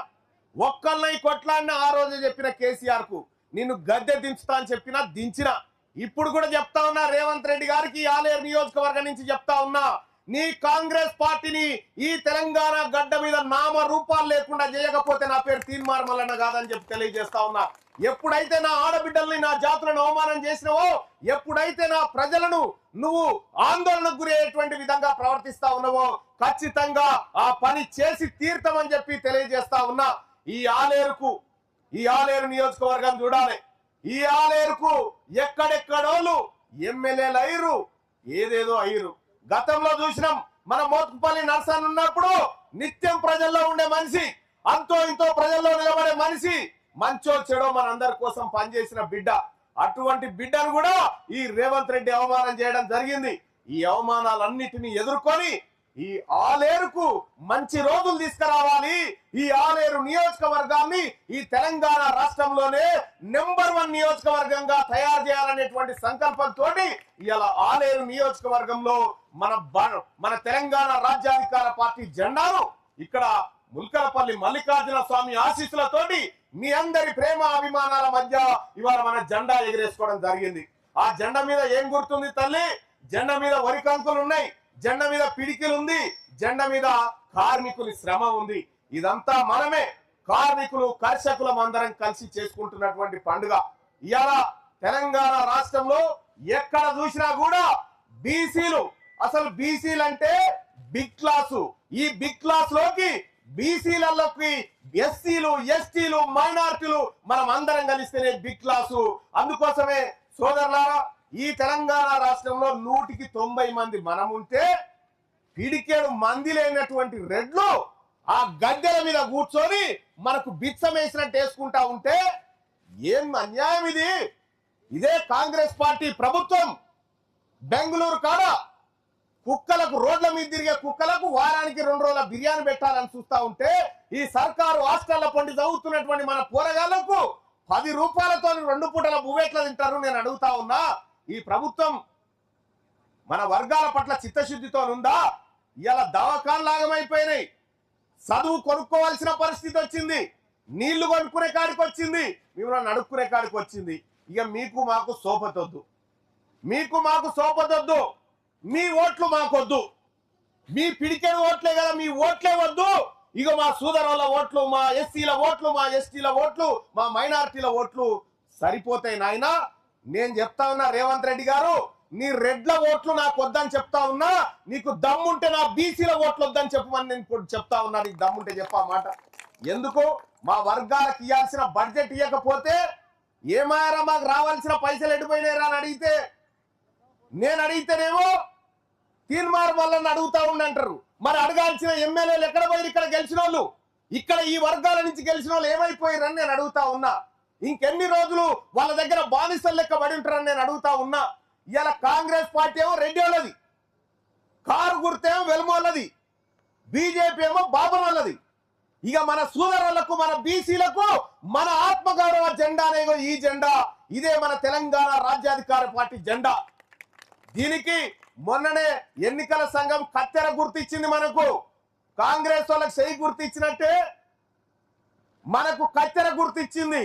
ఆ రోజు చెప్పిన కేసీఆర్ కు నిన్ను గద్దె దించుతా అని చెప్పినా దించిన. ఇప్పుడు కూడా చెప్తా ఉన్నా రేవంత్ రెడ్డి గారికి, ఆలేరు నియోజకవర్గం నుంచి చెప్తా ఉన్నా, నీ కాంగ్రెస్ పార్టీని ఈ తెలంగాణ గడ్డ మీద నామ రూపాలు లేకుండా చేయకపోతే నా పేరు తీన్మార్ మల్లన్న కాదని చెప్పి తెలియజేస్తా ఉన్నా. ఎప్పుడైతే నా ఆడబిడ్డల్ని, నా జాతులను అవమానం చేసినవో, ఎప్పుడైతే నా ప్రజలను నువ్వు ఆందోళనకు గురయ్యేటువంటి విధంగా ప్రవర్తిస్తా ఉన్నావో, ఖచ్చితంగా ఆ పని చేసి తీర్థమని చెప్పి తెలియజేస్తా ఉన్నా. ఈ ఆలేరు నియోజకవర్గం చూడాలి. ఈ ఆలేరుకు ఎక్కడెక్కడోళ్ళు ఎమ్మెల్యేలు అయ్యారు, ఏదేదో అయ్యారు. గతంలో చూసినాం, మన మోత్కుపల్లి నర్సన్ ఉన్నప్పుడు నిత్యం ప్రజల్లో ఉండే మనిషి, అంతో ఇంతో ప్రజల్లో నిలబడే మనిషి, మంచో చెడో మనందరి కోసం పనిచేసిన బిడ్డ. అటువంటి బిడ్డను కూడా ఈ రేవంత్ రెడ్డి అవమానం చేయడం జరిగింది. ఈ అవమానాలన్నిటినీ ఎదుర్కొని ఈ ఆలేరుకు మంచి రోజులు తీసుకురావాలి, ఈ ఆలేరు నియోజకవర్గాన్ని ఈ తెలంగాణ రాష్ట్రంలోనే నెంబర్ 1 నియోజకవర్గంగా తయారు చేయాలనేటువంటి సంకల్పంతో ఇలా ఆలేరు నియోజకవర్గంలో మన తెలంగాణ రాజ్యాధికార పార్టీ జెండాను ఇక్కడ ముల్కలపల్లి మల్లికార్జున స్వామి ఆశీస్సులతోటి మీ అందరి ప్రేమ అభిమానాల మధ్య ఇవాళ మన జెండా ఎగిరేసుకోవడం జరిగింది. ఆ జెండా మీద ఏం గుర్తుంది తల్లి? జెండా మీద వరి కంకులు ఉన్నాయి, జెండా మీద పిడికిలు ఉంది, జెండా మీద కార్మికుల శ్రమ ఉంది. ఇదంతా మనమే కార్మికులు కర్షకులం అందరం కలిసి చేసుకుంటున్నటువంటి పండుగ. ఇవాళ తెలంగాణ రాష్ట్రంలో ఎక్కడ చూసినా కూడా బీసీలు, అసలు బీసీలు అంటే బిగ్ క్లాసు. ఈ బిగ్ క్లాస్ లోకి బీసీలలోకి ఎస్సీలు, ఎస్టీలు, మైనార్టీలు మనం అందరం కలిస్తేనే బిగ్ క్లాసు. అందుకోసమే సోదరులారా, ఈ తెలంగాణ రాష్ట్రంలో 100కి 90 మంది మనం ఉంటే పిడికేడు మంది లేనటువంటి రెడ్లు ఆ గద్దెల మీద కూర్చొని మనకు బిచ్చం వేసినట్టు వేసుకుంటా ఉంటే ఏం అన్యాయం ఇది? ఇదే కాంగ్రెస్ పార్టీ ప్రభుత్వం బెంగళూరు కాడ కుక్కలకు, రోడ్ల మీద తిరిగే కుక్కలకు వారానికి 2 రోజుల బిర్యానీ పెట్టాలని చూస్తా ఉంటే ఈ సర్కారు హాస్టళ్ల పండి చదువుతున్నటువంటి మన పోరగాళ్లకు 10 రూపాయలతో 2 పూటల బువ్వెట్లా తింటారు? నేను అడుగుతా ఉన్నా, ఈ ప్రభుత్వం మన వర్గాల పట్ల చిత్తశుద్ధితో ఉందా? ఇలా దవాఖాన్ లాగమైపోయినాయి, చదువు కొనుక్కోవాల్సిన పరిస్థితి వచ్చింది, నీళ్లు కొనుక్కునే కాడికి వచ్చింది, మిమ్మల్ని అడుక్కునే కాడికి వచ్చింది. ఇక మీకు మాకు సోపతొద్దు, మీకు మాకు సోపతొద్దు, మీ ఓట్లు మాకొద్దు. మీ పిడికేడు ఓట్లే కదా, మీ ఓట్లే వద్దు. ఇక మా సోదరుల ఓట్లు, మా ఎస్సీల ఓట్లు, మా ఎస్టీల ఓట్లు, మా మైనారిటీల ఓట్లు సరిపోతాయి నాయనా. నేను చెప్తా ఉన్నా రేవంత్ రెడ్డి గారు, నీ రెడ్ల ఓట్లు నాకు వద్దని చెప్తా ఉన్నా, నీకు దమ్ముంటే నా బీసీల ఓట్లు వద్దని చెప్పమని నేను చెప్తా ఉన్నా. నీకు దమ్ముంటే చెప్పా మాట. ఎందుకు? మా వర్గాలకు ఇవ్వాల్సిన బడ్జెట్ ఇవ్వకపోతే ఏమాయరా మాకు రావాల్సిన పైసలు ఎడిపోయినారా అని అడిగితే, నేను అడిగితేనేమో తీర్మార్ వాళ్ళని అడుగుతా ఉండంటారు. మరి అడగాల్సిన ఎమ్మెల్యేలు ఎక్కడ పోయి? ఇక్కడ గెలిచిన వాళ్ళు, ఇక్కడ ఈ వర్గాల నుంచి గెలిచిన వాళ్ళు ఏమైపోయారని నేను అడుగుతా ఉన్నా. ఇంకెన్ని రోజులు వాళ్ళ దగ్గర బానిసలు లెక్క పడి ఉంటారని నేను అడుగుతా ఉన్నా. ఇలా కాంగ్రెస్ పార్టీ ఏమో రెడ్డి వాళ్ళది, కారు గుర్తేమో వెల్మోళ్ళది, బీజేపీ ఏమో బాబు వాళ్ళది. ఇక మన సోదరులకు, మన బీసీలకు మన ఆత్మగౌరవ జెండా అనేగో ఈ జెండా. ఇదే మన తెలంగాణ రాజ్యాధికార పార్టీ జెండా. దీనికి మొన్ననే ఎన్నికల సంఘం కత్తెర గుర్తిచ్చింది మనకు. కాంగ్రెస్ వాళ్ళకి చెయ్యి గుర్తిచ్చినట్టే మనకు కత్తెర గుర్తిచ్చింది.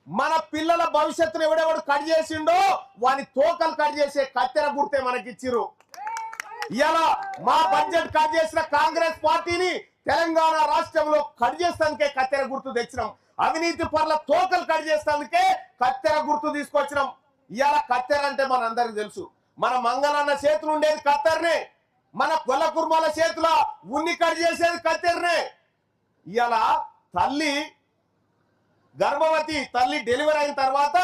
మన పిల్లల భవిష్యత్తును ఎవడెవడు కట్ చేసిండో వాని తోకలు కట్ చేసే కత్తెర గుర్తే మనకిచ్చిరు. ఇలా మా బడ్జెట్ కట్ చేసిన కాంగ్రెస్ పార్టీని తెలంగాణ రాష్ట్రంలో కట్ చేస్తానికే కత్తెర గుర్తు తెచ్చినాం. అవినీతి పరుల తోకలు కట్ చేస్తానికే కత్తెర గుర్తు తీసుకొచ్చినాం. ఇవాళ కత్తెర అంటే మనందరికి తెలుసు. మన మంగళన్న చేతులు ఉండేది కత్తెరనే, మన కొల్ల కుర్మాల చేతుల ఉన్ని కట్ చేసేది కత్తెరనే. ఇవాళ తల్లి గర్భవతి తల్లి డెలివరీ అయిన తర్వాత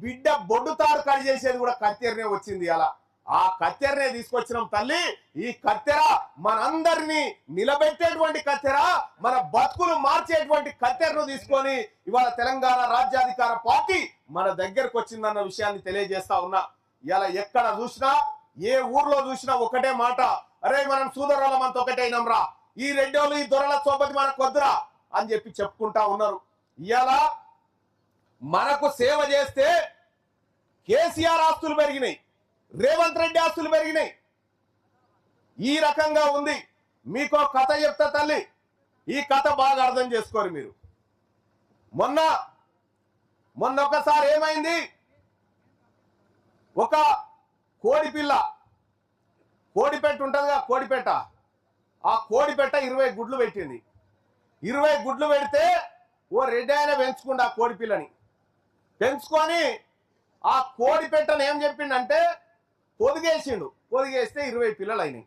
బిడ్డ బొడ్డు తాడు కట్ చేసేది కూడా కత్తెరనే వచ్చింది. అలా ఆ కత్తెరనే తీసుకొచ్చినాం తల్లి. ఈ కత్తెర మనందరినీ నిలబెట్టేటువంటి కత్తెర, మన బతుకులు మార్చేటువంటి కత్తెరను తీసుకొని ఇవాళ తెలంగాణ రాజ్యాధికార పార్టీ మన దగ్గరకు వచ్చిందన్న విషయాన్ని తెలియజేస్తా ఉన్నా. ఇలా ఎక్కడ చూసినా, ఏ ఊర్లో చూసినా ఒకటే మాట, అరే మనం సోదరులం అంత ఒకటే అయినాం రా, ఈ రెడ్డోళ్ళు ఈ దొరల సోపతి మనకు వద్దురా అని చెప్పి చెప్పుకుంటా ఉన్నారు. ఇలా మనకు సేవ చేస్తే కేసీఆర్ ఆస్తులు పెరిగినాయి, రేవంత్ రెడ్డి ఆస్తులు పెరిగినాయి. ఈ రకంగా ఉంది. మీకు కథ చెప్తా తల్లి, ఈ కథ బాగా అర్థం చేసుకోరు మీరు. మొన్న ఒకసారి ఏమైంది, ఒక కోడిపిల్ల, కోడిపెట్ట ఉంటుందిగా కోడిపెట్ట, ఆ కోడిపెట్ట 20 గుడ్లు పెట్టింది. 20 గుడ్లు పెడితే ఓ రెడ్డి ఆయన పెంచుకుండు ఆ కోడిపిల్లని. పెంచుకొని ఆ కోడిపెట్టను ఏం చెప్పిండంటే పొదిగేసిండు. పొదిగేస్తే 20 పిల్లలు అయినాయి.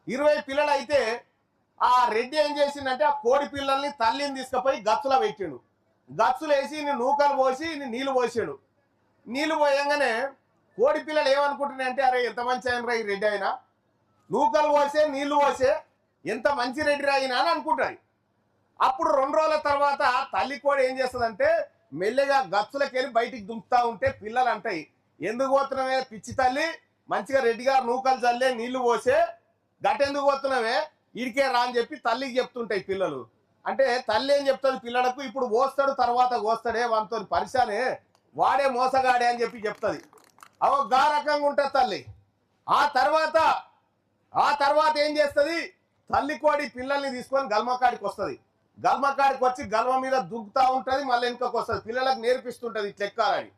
20 పిల్లలు అయితే ఆ రెడ్డి ఏం చేసిండంటే ఆ కోడి పిల్లల్ని తల్లిని తీసుకుపోయి గచ్చులో పెట్టిండు. గచ్చులు వేసి నూకలు పోసి నీళ్లు పోసాడు. నీళ్లు పోయంగానే కోడి పిల్లలు ఏమనుకుంటున్నాయంటే, అరే ఎంత మంచి ఆయన రా ఈ రెడ్డి అయినా, నూకలు పోసే నీళ్లు పోసే ఎంత మంచి రెడ్డి రాయినా అని అనుకుంటాయి. అప్పుడు 2 రోజుల తర్వాత తల్లి కోడి ఏం చేస్తుందంటే మెల్లగా గచ్చులకి వెళ్ళి బయటికి దుంకుతా ఉంటే పిల్లలు అంటాయి, ఎందుకు పోతున్నావే పిచ్చి తల్లి, మంచిగా రెడ్డి గారు నూకలు చల్లే నీళ్లు పోసే గట్టెందుకు పోతున్నావే, ఇడికే రా అని చెప్పి తల్లికి చెప్తుంటాయి పిల్లలు. అంటే తల్లి ఏం చెప్తుంది పిల్లలకు, ఇప్పుడు పోస్తాడు తర్వాత కోస్తాడే వానితో పరిశానే, వాడే మోసగాడే అని చెప్పి చెప్తుంది. అవ గా రకంగా ఉంటుంది తల్లి. ఆ తర్వాత ఏం చేస్తుంది, తల్లి కోడి పిల్లల్ని తీసుకొని గల్మకాడికి వస్తుంది. గల్మకాడికి వచ్చి గల్మ మీద దుంకుతా ఉంటుంది, మళ్ళీ వెనుకకు వస్తుంది. పిల్లలకు నేర్పిస్తుంటది ఇట్లా ఎక్కాలని.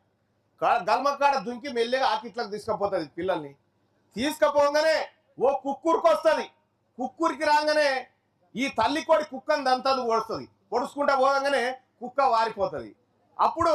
గల్మకాడ దుంకి మెల్లిగా ఆకిట్లకు తీసుకుపోతుంది పిల్లల్ని. తీసుకుపోగానే ఓ కుక్కూరికి వస్తుంది. కుక్కూరికి రాగానే ఈ తల్లి కోడి కుక్కని దంతది ఓడుస్తుంది. పొడుచుకుంటా పోగానే కుక్క వారిపోతుంది. అప్పుడు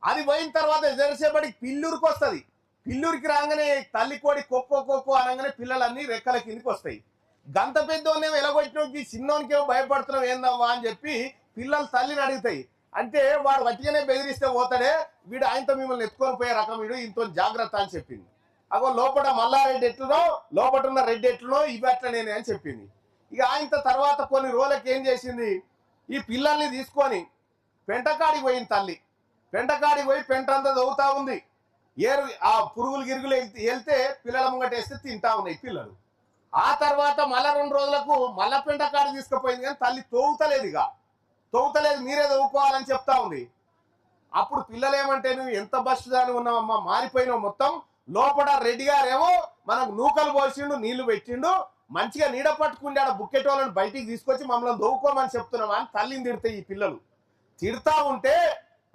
అది పోయిన తర్వాత జరసేపటికి పిల్లూరికి వస్తుంది. పిల్లూరికి రాగానే తల్లి కోడి కొక్కో కొక్కో అనగానే పిల్లలన్నీ రెక్కల కిందికి వస్తాయి. గంత పెద్దోనేమో ఎలగొట్టినోకి చిన్నోనికేమో భయపడుతున్నావు ఏందమ్మా అని చెప్పి పిల్లలు తల్లిని అడుగుతాయి. అంటే వాడు వట్టిగానే బెదిరిస్తే పోతాడే, వీడు ఆయనతో మిమ్మల్ని ఎత్తుకొని పోయే రకం, వీడు ఇంతో జాగ్రత్త అని చెప్పింది. అగో లోపల మల్లారెడ్డి ఎట్లునో లోపల ఉన్న రెడ్డి ఎట్లునో ఇవి అట్లనేనే అని చెప్పింది. ఇక ఆయనతో తర్వాత కొన్ని రోజులకి ఏం చేసింది, ఈ పిల్లల్ని తీసుకొని పెంటకాడికి పోయింది తల్లి. పెంటకాడికి పోయి పెంట అంతా దవ్వుతా ఉంది. ఆ పురుగులు గిరుగులు వెళ్తే పిల్లల ముంగటేస్తే తింటా ఉన్నాయి పిల్లలు. ఆ తర్వాత మళ్ళా 2 రోజులకు మళ్ళా పెంటకాడి తీసుకుపోయింది, కానీ తల్లి తోవుతలేదు. ఇక తోవుతలేదు, మీరే తవ్వుకోవాలని చెప్తా ఉంది. అప్పుడు పిల్లలు ఏమంటే, నువ్వు ఎంత బస్సు దాని ఉన్నావమ్మా, మారిపోయినావు మొత్తం. లోపల రెడ్డి గారేమో మనకు నూకలు పోసిండు, నీళ్లు పెట్టిండు, మంచిగా నీడ పట్టుకుంటాడు, బుక్కెటోళ్ళని బయటికి తీసుకొచ్చి మమ్మల్ని దవ్వుకోమని చెప్తున్నావా అని తల్లిని తిడతాయి ఈ పిల్లలు. తిడతా ఉంటే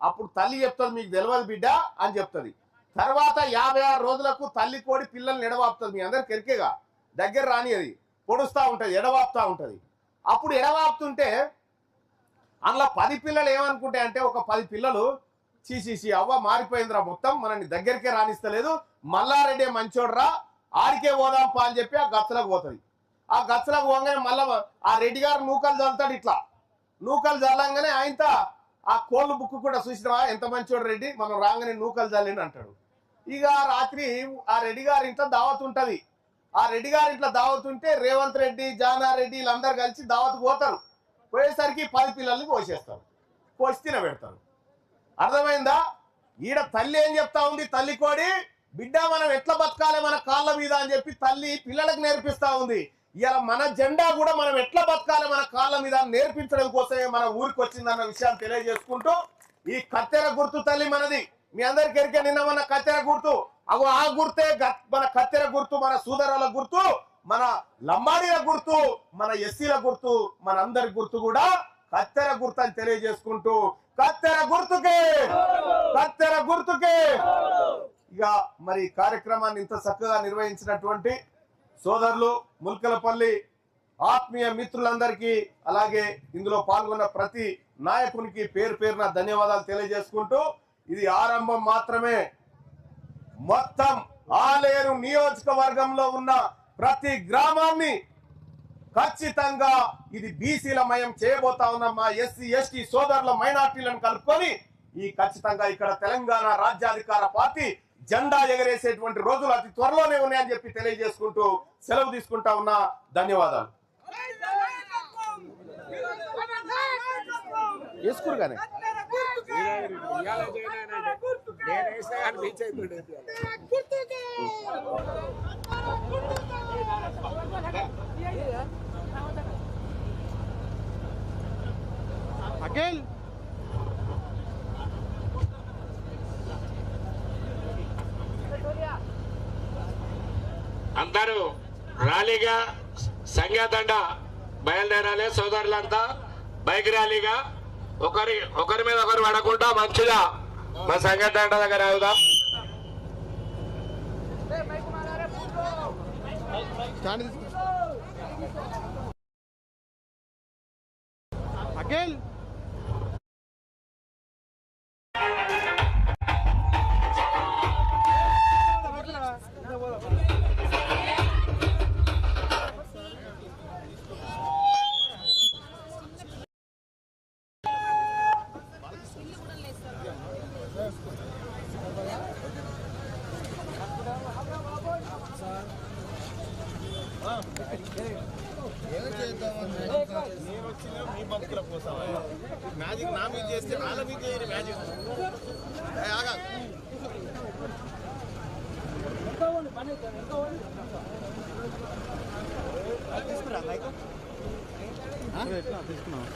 అప్పుడు తల్లి చెప్తుంది, మీకు తెలియదు బిడ్డ అని చెప్తుంది. తర్వాత 56 రోజులకు తల్లి కోడి పిల్లల్ని ఎడవాపుతుంది. మీ అందరికి ఎరికేగా, దగ్గర రాని అది పొడుస్తూ ఉంటుంది, ఎడవాపుతా ఉంటుంది. అప్పుడు ఎడవాపుతుంటే అందులో 10 పిల్లలు ఏమనుకుంటాయంటే, ఒక 10 పిల్లలు చీసీసీ అవ్వ మారిపోయిందిరా మొత్తం, మనని దగ్గరికే రాణిస్తలేదు, మల్లారెడ్డి మంచోడ్రా, ఆడికే పోదాంపా అని చెప్పి ఆ గచ్చలకు పోతుంది. ఆ గచ్చలకు పోగానే మళ్ళా ఆ రెడ్డి గారు నూకలు చల్లుతాడు. ఇట్లా నూకలు చల్లంగానే ఆయనతో ఆ కోళ్ళు బుక్ కూడా చూసినావా ఎంత మంచోడు రెడ్డి, మనం రాగానే నూకలు చల్లిని అంటాడు. ఇక రాత్రి ఆ రెడ్డి గారి ఇంట్లో దావత్ ఉంటుంది. ఆ రెడ్డి గారి ఇంట్లో దావత్ ఉంటే రేవంత్ రెడ్డి, జానారెడ్డి వీళ్ళందరూ కలిసి దావత్ పోతారు. పోయేసరికి 10 పిల్లల్ని కోసేస్తారు, కోసి తినబెడతారు. అర్థమైందా? ఈడ తల్లి ఏం చెప్తా ఉంది, తల్లి కోడి బిడ్డ మనం ఎట్లా బతకాలి మన కాళ్ళ మీద అని చెప్పి తల్లి పిల్లలకు నేర్పిస్తా ఉంది. ఇలా మన జెండా కూడా మనం ఎట్లా బతకాలి మన కాళ్ళ మీద నేర్పించడం కోసమే మన ఊరికి వచ్చిందన్న విషయాన్ని తెలియజేసుకుంటూ, ఈ కత్తెర గుర్తు తల్లి మనది. మీ అందరికి ఎరికే నిన్న మన కత్తెర గుర్తు, అగో ఆ గుర్తే మన కత్తెర గుర్తు, మన సూదరుల గుర్తు, మన లంబాడీల గుర్తు, మన ఎస్సీల గుర్తు, మన అందరి గుర్తు కూడా కత్తెర గుర్తు అని తెలియజేసుకుంటూ, కత్తెర గుర్తుకే, కత్తెర గుర్తుకే. ఇక మరి కార్యక్రమాన్ని ఇంత చక్కగా నిర్వహించినటువంటి సోదరులు ముల్కలపల్లి ఆత్మీయ మిత్రులందరికీ, అలాగే ఇందులో పాల్గొన్న ప్రతి నాయకునికి పేరు పేరున ధన్యవాదాలు తెలియజేసుకుంటూ, ఇది ఆరంభం మాత్రమే. మొత్తం ఆలేరు నియోజకవర్గంలో ఉన్న ప్రతి గ్రామాన్ని ఖచ్చితంగా ఇది బీసీలమయం చేయబోతా ఉన్నాం. మా ఎస్సీ ఎస్టీ సోదరుల మైనార్టీలను కలుపుకొని ఈ ఖచ్చితంగా ఇక్కడ తెలంగాణ రాజ్యాధికార పార్టీ జెండా ఎగరేసేటువంటి రోజులు అతి త్వరలోనే ఉన్నాయని చెప్పి తెలియజేసుకుంటూ సెలవు తీసుకుంటా ఉన్నా. ధన్యవాదాలు. వేసుకురుగానే అఖిల్ అందరూ ర్యాలీగా సంఘదండ బయలుదేరాలి. సోదరులంతా బైక్ ర్యాలీగా ఒకరి మీద ఒకరు పడకుండా మంచిగా మా సంఘదండ దగ్గర అవుదాం. అఖిల్ మ్యాజిక్ నా మీద చేస్తే వాళ్ళ మీద చేయరు మ్యాజిక్. తీసుకున్నాం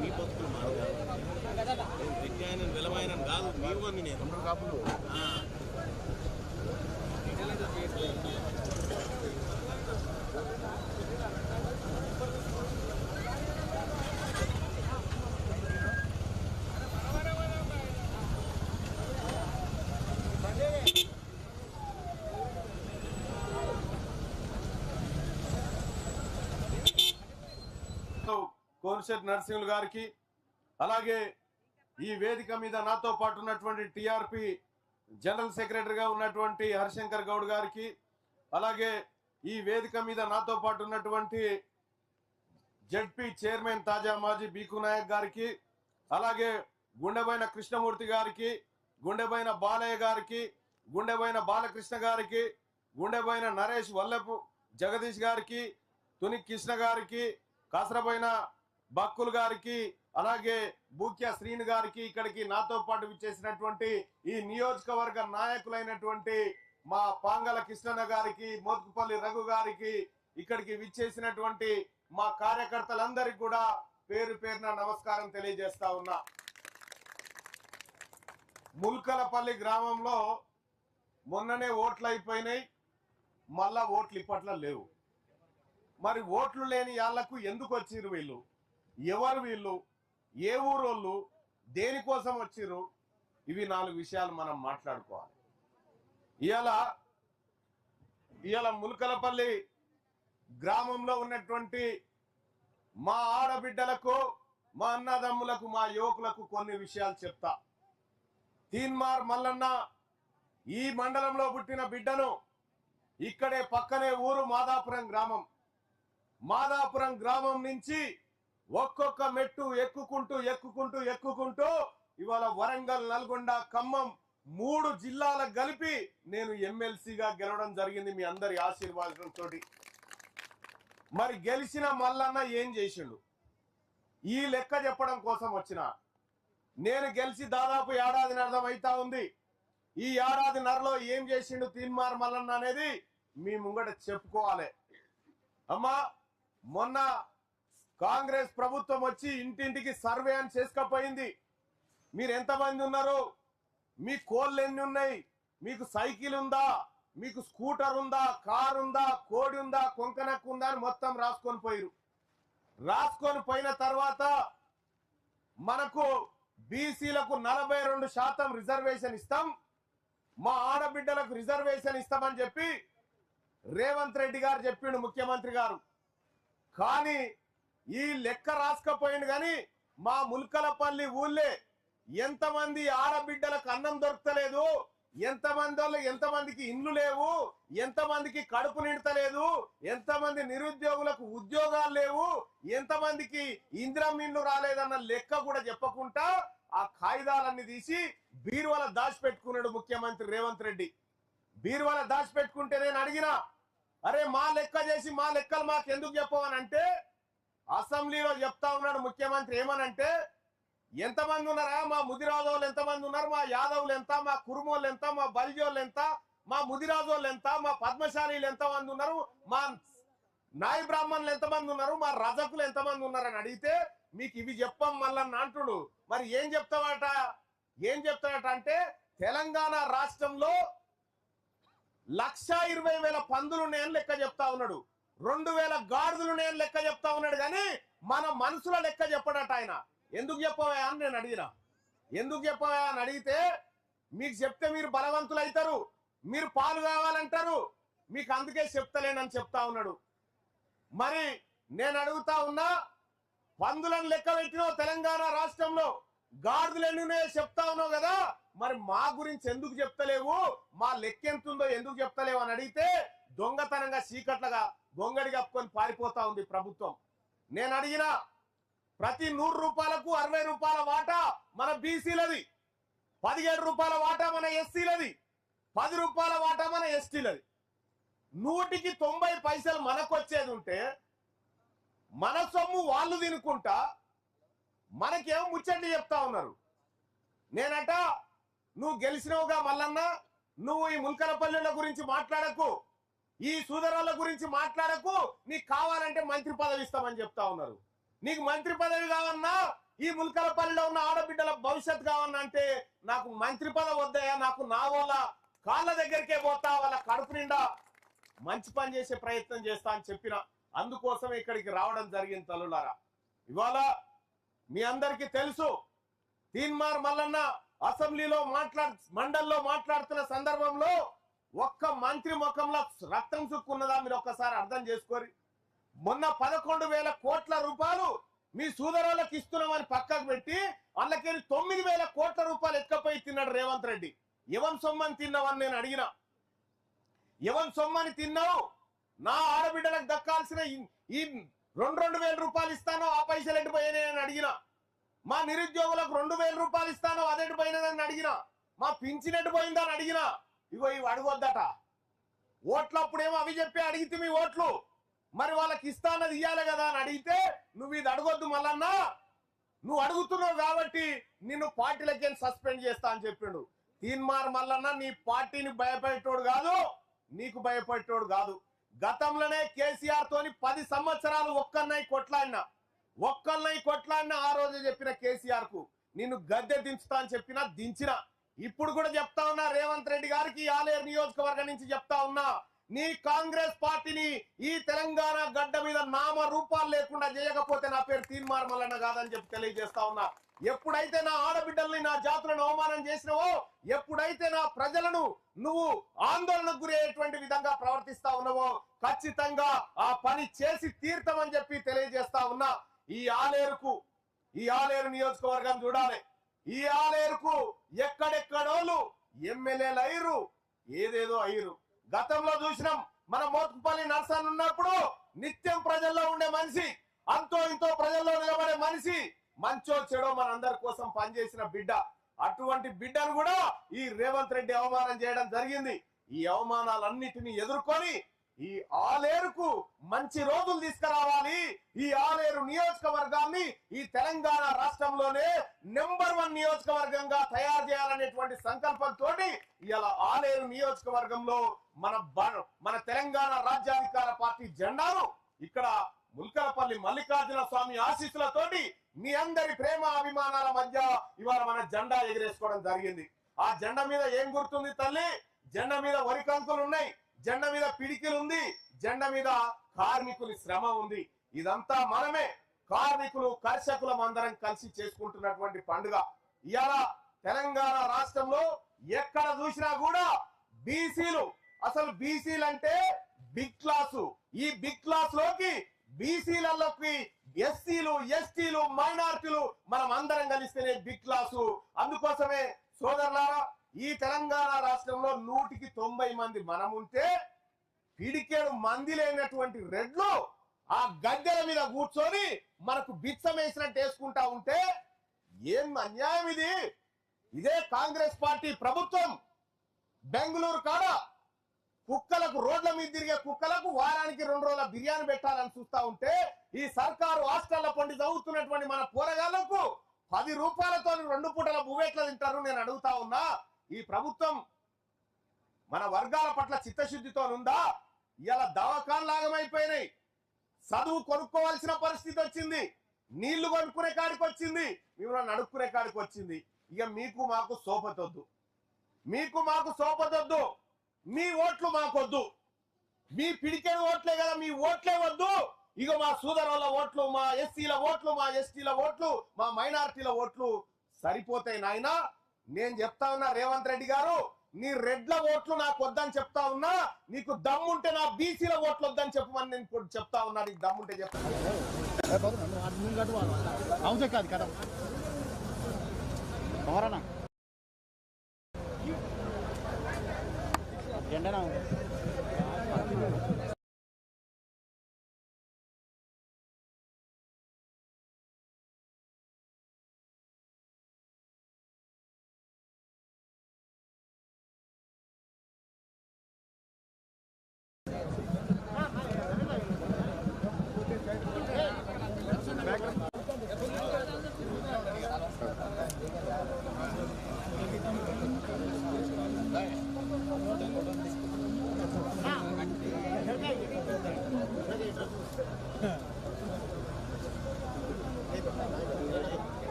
మీ బతుకులు విజ్ఞానం విలువైన కాదు, మీరు అని నేను కాపులు కోనశెట్టి నరసింహులు గారికి, అలాగే ఈ వేదిక మీద నాతో పాటు ఉన్నటువంటి టిఆర్పి జనరల్ సెక్రటరీగా ఉన్నటువంటి హరిశంకర్ గౌడ్ గారికి, అలాగే ఈ వేదిక మీద నాతో పాటు ఉన్నటువంటి జడ్పీ చైర్మన్ తాజా మాజీ బీకు నాయక్ గారికి, అలాగే గుండెబైన కృష్ణమూర్తి గారికి, గుండెబైన బాలయ్య గారికి, గుండెబైన బాలకృష్ణ గారికి, గుండెబైన నరేష్ వల్లపు జగదీష్ గారికి, తుని కృష్ణ గారికి, కాసరబైన బక్కులు గారికి, అలాగే బూక్య శ్రీని గారికి, ఇక్కడికి నాతో పాటు విచ్చేసినటువంటి ఈ నియోజకవర్గ నాయకులైనటువంటి మా పాంగల కృష్ణన్న గారికి, మోత్కుపల్లి రఘు గారికి, ఇక్కడికి విచ్చేసినటువంటి మా కార్యకర్తలందరికీ కూడా పేరు పేరున నమస్కారం తెలియజేస్తా ఉన్నా. ముల్కలపల్లి గ్రామంలో మొన్ననే ఓట్లు అయిపోయినాయి, మళ్ళా ఓట్లు ఇప్పట్లో లేవు. మరి ఓట్లు లేని వాళ్ళకు ఎందుకు వచ్చిర్రు వీళ్ళు? ఎవరు వీళ్ళు? ఏ ఊరోళ్ళు? దేనికోసం వచ్చిర్రు? ఇవి 4 విషయాలు మనం మాట్లాడుకోవాలి. ఇవాళ ముల్కలపల్లి గ్రామంలో ఉన్నటువంటి మా ఆడబిడ్డలకు, మా అన్నదమ్ములకు, మా యువకులకు కొన్ని విషయాలు చెప్తా. తీన్మార్ మల్లన్న ఈ మండలంలో పుట్టిన బిడ్డను. ఇక్కడే పక్కనే ఊరు మాదాపురం గ్రామం. మాదాపురం గ్రామం నుంచి ఒక్కొక్క మెట్టు ఎక్కుకుంటూ ఇవాళ వరంగల్, నల్గొండ, ఖమ్మం 3 జిల్లాలకు కలిపి నేను ఎమ్మెల్సీగా గెలవడం జరిగింది మీ అందరి ఆశీర్వాదంతో. మరి గెలిచిన మల్లన్న ఏం చేసిండు? ఈ లెక్క చెప్పడం కోసం వచ్చిన. నేను గెలిచి దాదాపు ఏడాదిన్నర అవుతా ఉంది. ఈ ఏడాదిన్నరలో ఏం చేసిండు తీన్మార్ మల్లన్న అనేది మీ ముంగట చెప్పుకోవాలి. అమ్మా, మొన్న కాంగ్రెస్ ప్రభుత్వం వచ్చి ఇంటింటికి సర్వే అని చేసుకపోయింది. మీరు ఎంతమంది ఉన్నారు? మీ కోళ్ళు ఎన్ని ఉన్నాయి? మీకు సైకిల్ ఉందా? మీకు స్కూటర్ ఉందా? కారు ఉందా? కోడి ఉందా? కొంకనక్కు ఉందా? అని మొత్తం రాసుకొని పోయిరు. రాసుకొని పోయిన తర్వాత మనకు బీసీలకు 42% రిజర్వేషన్ ఇస్తాం, మా ఆడబిడ్డలకు రిజర్వేషన్ ఇస్తామని చెప్పి రేవంత్ రెడ్డి గారు చెప్పిండు, ముఖ్యమంత్రి గారు. కానీ ఈ లెక్క రాసుకపోయిండు. కానీ మా ముల్కలపల్లి ఊళ్ళే ఎంతమంది ఆడబిడ్డలకు అన్నం దొరకలేదు, ఎంతమందికి ఇండ్లు లేవు, ఎంతమందికి కడుపు నిండతలేదు, ఎంతమంది నిరుద్యోగులకు ఉద్యోగాలు లేవు, ఎంతమందికి ఇందిరమ్మ ఇండ్లు రాలేదన్న లెక్క కూడా చెప్పకుండా ఆ కాయిదాలన్నీ తీసి బీరువాల దాచిపెట్టుకున్నాడు ముఖ్యమంత్రి రేవంత్ రెడ్డి. బీరువాల దాచిపెట్టుకుంటే నేను అడిగినా, అరే మా లెక్క చేసి మా లెక్కలు మాకు ఎందుకు చెప్పవనంటే అసెంబ్లీలో చెప్తా ఉన్నాడు ముఖ్యమంత్రి. ఏమనంటే, ఎంతమంది ఉన్నారా? మా ముదిరాజోళ్ళు ఎంతమంది ఉన్నారు? మా యాదవులు ఎంత? మా కురుమోళ్ళు ఎంత? మా బలిజోళ్ళు ఎంత? మా ముదిరాజోళ్ళు ఎంత? మా పద్మశాలీలు ఎంతమంది ఉన్నారు? మా నాయి బ్రాహ్మణులు ఎంతమంది ఉన్నారు? మా రజకులు ఎంతమంది ఉన్నారని అడిగితే మీకు ఇవి చెప్పం మళ్ళన్న అంటుడు. మరి ఏం చెప్తాడట అంటే తెలంగాణ రాష్ట్రంలో 1,20,000 పందులు నేను లెక్క చెప్తా ఉన్నాడు, 2,000 గాడిదలు నేను లెక్క చెప్తా ఉన్నాడు. కానీ మన మనసుల లెక్క చెప్పడట ఆయన. ఎందుకు చెప్పవా అని నేను అడిగిన. ఎందుకు చెప్పవా అని అడిగితే, మీకు చెప్తే మీరు బలవంతులు అవుతారు, మీరు పాలు కావాలంటారు, మీకు అందుకే చెప్తలేనని చెప్తా ఉన్నాడు. మరి నేను అడుగుతా ఉన్నా, పందులను లెక్క పెట్టినావు తెలంగాణ రాష్ట్రంలో, గాడిదలు ఎన్నున్నాయో చెప్తా ఉన్నావు కదా, మరి మా గురించి ఎందుకు చెప్తలేవు? మా లెక్క ఎంతుందో ఎందుకు చెప్తలేవు అని అడిగితే దొంగతనంగా చీకట్లుగా గొంగడి కప్పుకొని పారిపోతా ఉంది ప్రభుత్వం. నేను అడిగిన, ప్రతి 100 రూపాయలకు 60 రూపాయల వాటా మన బీసీలది, 17 రూపాయల వాటా మన ఎస్సీలది, 10 రూపాయల వాటా మన ఎస్టీలది. 100కి 90 పైసలు మనకు వచ్చేది ఉంటే మన సొమ్ము వాళ్ళు తినుకుంటా మనకేమో ముచ్చట్లు చెప్తా ఉన్నారు. నేనట, నువ్వు గెలిచినవుగా మల్లన్న, నువ్వు ఈ ముల్కలపల్లిల గురించి మాట్లాడకు, ఈ సూదరాల గురించి మాట్లాడకు, నీకు కావాలంటే మంత్రి పదవి ఇస్తామని చెప్తా ఉన్నారు. నీకు మంత్రి పదవి కావన్నా, ఈ ముల్కలపల్లిలో ఉన్న ఆడబిడ్డల భవిష్యత్తు కావన్నా అంటే నాకు మంత్రి పదవి వద్దయా, నాకు నా వాళ్ళ కాళ్ళ దగ్గరికే పోతా, వాళ్ళ కడుపు నిండా మంచి పని చేసే ప్రయత్నం చేస్తా అని చెప్పిన. అందుకోసం ఇక్కడికి రావడం జరిగింది తల్లులారా. ఇవాళ మీ అందరికీ తెలుసు, తీన్మార్ మల్లన్న అసెంబ్లీలో మండల్లో మాట్లాడుతున్న సందర్భంలో ఒక్క మంత్రి ముఖంలో రక్తం సుక్కున్నదా మీరు ఒక్కసారి అర్థం చేసుకోరి. మొన్న 11,000 కోట్ల రూపాయలు మీ సూదరులకు ఇస్తున్నామని పక్కకు పెట్టి వాళ్ళకెళ్ళి 9,000 కోట్ల రూపాయలు ఎత్తుకపోయి తిన్నాడు రేవంత్ రెడ్డి. ఎవరి సొమ్మని తిన్నావని నేను అడిగిన. ఎవరి సొమ్మని తిన్నావు? నా ఆడబిడ్డలకు దక్కాల్సిన ఈ 2,000 రూపాయలు ఇస్తానో ఆ పైసలు ఎటు పోయినాయని అడిగిన. మా నిరుద్యోగులకు 2,000 రూపాయలు ఇస్తానో అదెటు పోయినదని అడిగిన. మా పింఛన్ ఎటు పోయిందని అడిగిన. ఇగో ఇవి అడగొద్దట. ఓట్లప్పుడేమో అవి చెప్పి అడిగితే మీ ఓట్లు మరి వాళ్ళకి ఇస్తానది ఇయ్యాలి కదా అని అడిగితే నువ్వు ఇది అడగొద్దు మల్లన్నా, నువ్వు అడుగుతున్నావు కాబట్టి నిన్ను పార్టీలకి సస్పెండ్ చేస్తా అని చెప్పిండు. తీన్మార్ మల్లన్న నీ పార్టీని భయపెట్టోడు కాదు, నీకు భయపెట్టోడు కాదు. గతంలోనే కేసీఆర్ తోని 10 సంవత్సరాలు ఒక్కన్నై కొట్లాడిన ఆ రోజు చెప్పిన కేసీఆర్ కు నిన్ను గద్దె దించుతా అని చెప్పినా దించిన. ఇప్పుడు కూడా చెప్తా ఉన్నా రేవంత్ రెడ్డి గారికి ఆలేరు నియోజకవర్గం నుంచి చెప్తా ఉన్నా, నీ కాంగ్రెస్ పార్టీని ఈ తెలంగాణ గడ్డ మీద నామ రూపాలు లేకుండా చేయకపోతే నా పేరు తీన్మార్ మల్లన్న కాదని చెప్పి తెలియజేస్తా ఉన్నా. ఎప్పుడైతే నా ఆడబిడ్డల్ని నా జాతులను అవమానం చేసినవో, ఎప్పుడైతే నా ప్రజలను నువ్వు ఆందోళనకు గురయ్యేటువంటి విధంగా ప్రవర్తిస్తా ఉన్నావో ఖచ్చితంగా ఆ పని చేసి తీర్థమని చెప్పి తెలియజేస్తా ఉన్నా. ఈ ఆలేరు నియోజకవర్గం చూడాలి. ఈ ఆలేరుకు ఎక్కడెక్కడోళ్ళు ఎమ్మెల్యేలు అయ్యారు, ఏదేదో అయ్యారు. గతంలో చూసినాం మన మోత్కుపల్లి నర్సన్ ఉన్నప్పుడు నిత్యం ప్రజల్లో ఉండే మనిషి, అంతో ఇంతో ప్రజల్లో నిలబడే మనిషి, మంచో చెడో మనందరి కోసం పనిచేసిన బిడ్డ. అటువంటి బిడ్డను కూడా ఈ రేవంత్ రెడ్డి అవమానం చేయడం జరిగింది. ఈ అవమానాలన్నిటినీ ఎదుర్కొని ఈ ఆలేరుకు మంచి రోజులు తీసుకురావాలి. ఈ ఆలేరు నియోజకవర్గాన్ని ఈ తెలంగాణ రాష్ట్రంలోనే నెంబర్ 1 నియోజకవర్గంగా తయారు చేయాలనేటువంటి సంకల్పంతో ఇలా ఆలేరు నియోజకవర్గంలో మన తెలంగాణ రాజ్యాధికార పార్టీ జెండాను ఇక్కడ ముల్కలపల్లి మల్లికార్జున స్వామి ఆశీస్సులతోటి మీ అందరి ప్రేమ అభిమానాల మధ్య ఇవాళ మన జెండా ఎగిరేసుకోవడం జరిగింది. ఆ జెండా మీద ఏం గుర్తుంది తల్లి? జెండా మీద వరి కంకులు ఉన్నాయి, జెండా మీద పిడికిలు ఉంది, జెండా మీద కార్మికుల శ్రమ ఉంది. ఇదంతా మనమే కార్మికులు కర్షకులం అందరం కలిసి చేసుకుంటున్నటువంటి పండుగ. ఇవాళ తెలంగాణ రాష్ట్రంలో ఎక్కడ చూసినా కూడా బీసీలు, అసలు బీసీలు అంటే బిగ్ క్లాసు. ఈ బిగ్ క్లాస్ లోకి బీసీలలోకి ఎస్సీలు, ఎస్టీలు, మైనార్టీలు మనం అందరం కలిస్తేనే బిగ్ క్లాసు. అందుకోసమే సోదరులారా, ఈ తెలంగాణ రాష్ట్రంలో 100కి 90 మంది మనం ఉంటే పిడికేడు మంది లేనటువంటి రెడ్లు ఆ గద్దెల మీద కూర్చొని మనకు బిచ్చం వేసినట్టు వేసుకుంటా ఉంటే ఏం అన్యాయం ఇది? ఇదే కాంగ్రెస్ పార్టీ ప్రభుత్వం బెంగళూరు కాడ కుక్కలకు, రోడ్ల మీద తిరిగే కుక్కలకు వారానికి 2 రోజుల బిర్యానీ పెట్టాలని చూస్తా ఉంటే ఈ సర్కారు హాస్టళ్ల పండి చదువుతున్నటువంటి మన పోరగాళ్లకు 10 రూపాయలతో 2 పూటల బువ్వెట్ల తింటారు. నేను అడుగుతా ఉన్నా, ఈ ప్రభుత్వం మన వర్గాల పట్ల చిత్తశుద్ధితో ఉందా? ఇలా దవాఖాన్ లాగమైపోయినాయి, చదువు కొనుక్కోవాల్సిన పరిస్థితి వచ్చింది, నీళ్లు కొనుక్కునే కాడికి వచ్చింది, మిమ్మల్ని అడుక్కునే కాడికి వచ్చింది. ఇక మీకు మాకు సోపతొద్దు, మీ ఓట్లు మాకొద్దు, మీ పిడికేడు ఓట్లే కదా, మీ ఓట్లే వద్దు. ఇక మా సోదరుల ఓట్లు, మా ఎస్సీల ఓట్లు, మా ఎస్టీల ఓట్లు, మా మైనారిటీల ఓట్లు సరిపోతాయి నాయనా. నేను చెప్తా ఉన్నా రేవంత్ రెడ్డి గారు, నీ రెడ్ల ఓట్లు నాకు వద్దని చెప్తా ఉన్నా, నీకు దమ్ముంటే నా బీసీల ఓట్లు వద్దని చెప్పమని నేను చెప్తా ఉన్నా. నీకు దమ్ముంటే చెప్తా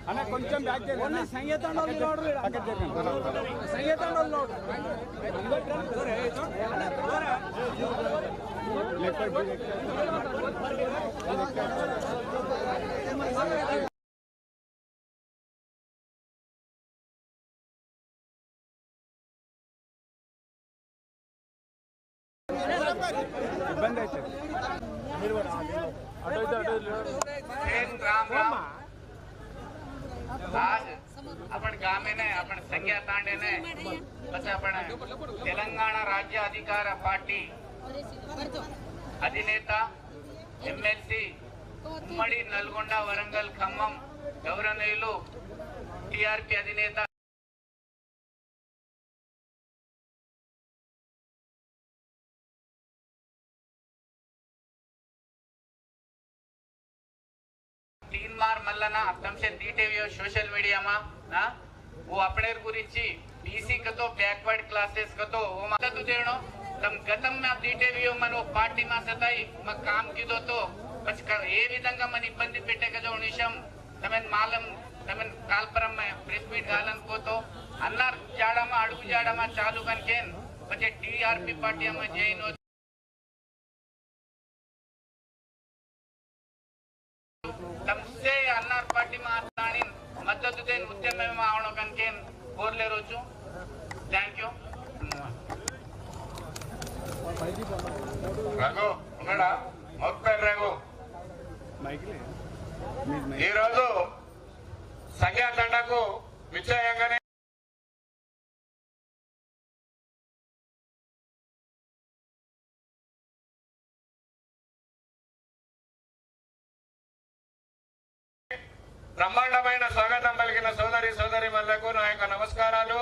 అన్న కొంచెం బ్యాక్ చేయండి సంగీతం ఇబ్బంది అవుతుంది आज अपन गाँव में ने अपन संज्ञा तांडे ने बस अपन तेलंगाणा राज्य अधिकार पार्टी अधिनेता एमएलसी उम्मडी नल्गొండ वरंगल खम्मम गौरवनीयुलु टीआरपी अधिनेता तीनमार मल्लना तमसे दीटेवी सोशल मीडिया में वो अपने गुरिची बीसी कतो बैकवर्ड क्लासेस कतो वो मदद देनो तम गतम में दीटेवी मन वो पार्टी में सताई म काम कीदो तो बस ఏ విధంగా మన ఇబ్బంది పెట్టే కదా నిమిషం తమన్ మాలం తమన్ కాల్పరం में प्रेस मीट गालन को तो अन्नार जाड़ामा अड़ुगु जाड़ामा चालू कनकेन बचे टीआरपी पार्टी में जैन तमसे अन्नार पार्टी में आतानी मदद देन उद्यम में आवणो कनकेन कोरले रोचु थैंक यू రఘు ఉన్నాడా మొత్తం రఘు ఈరోజు సంఖ్యా తండకు విజయంగానే బ్రహ్మాండమైన స్వాగతం పలికిన సోదరి సోదరీమణులకు నా యొక్క నమస్కారాలు.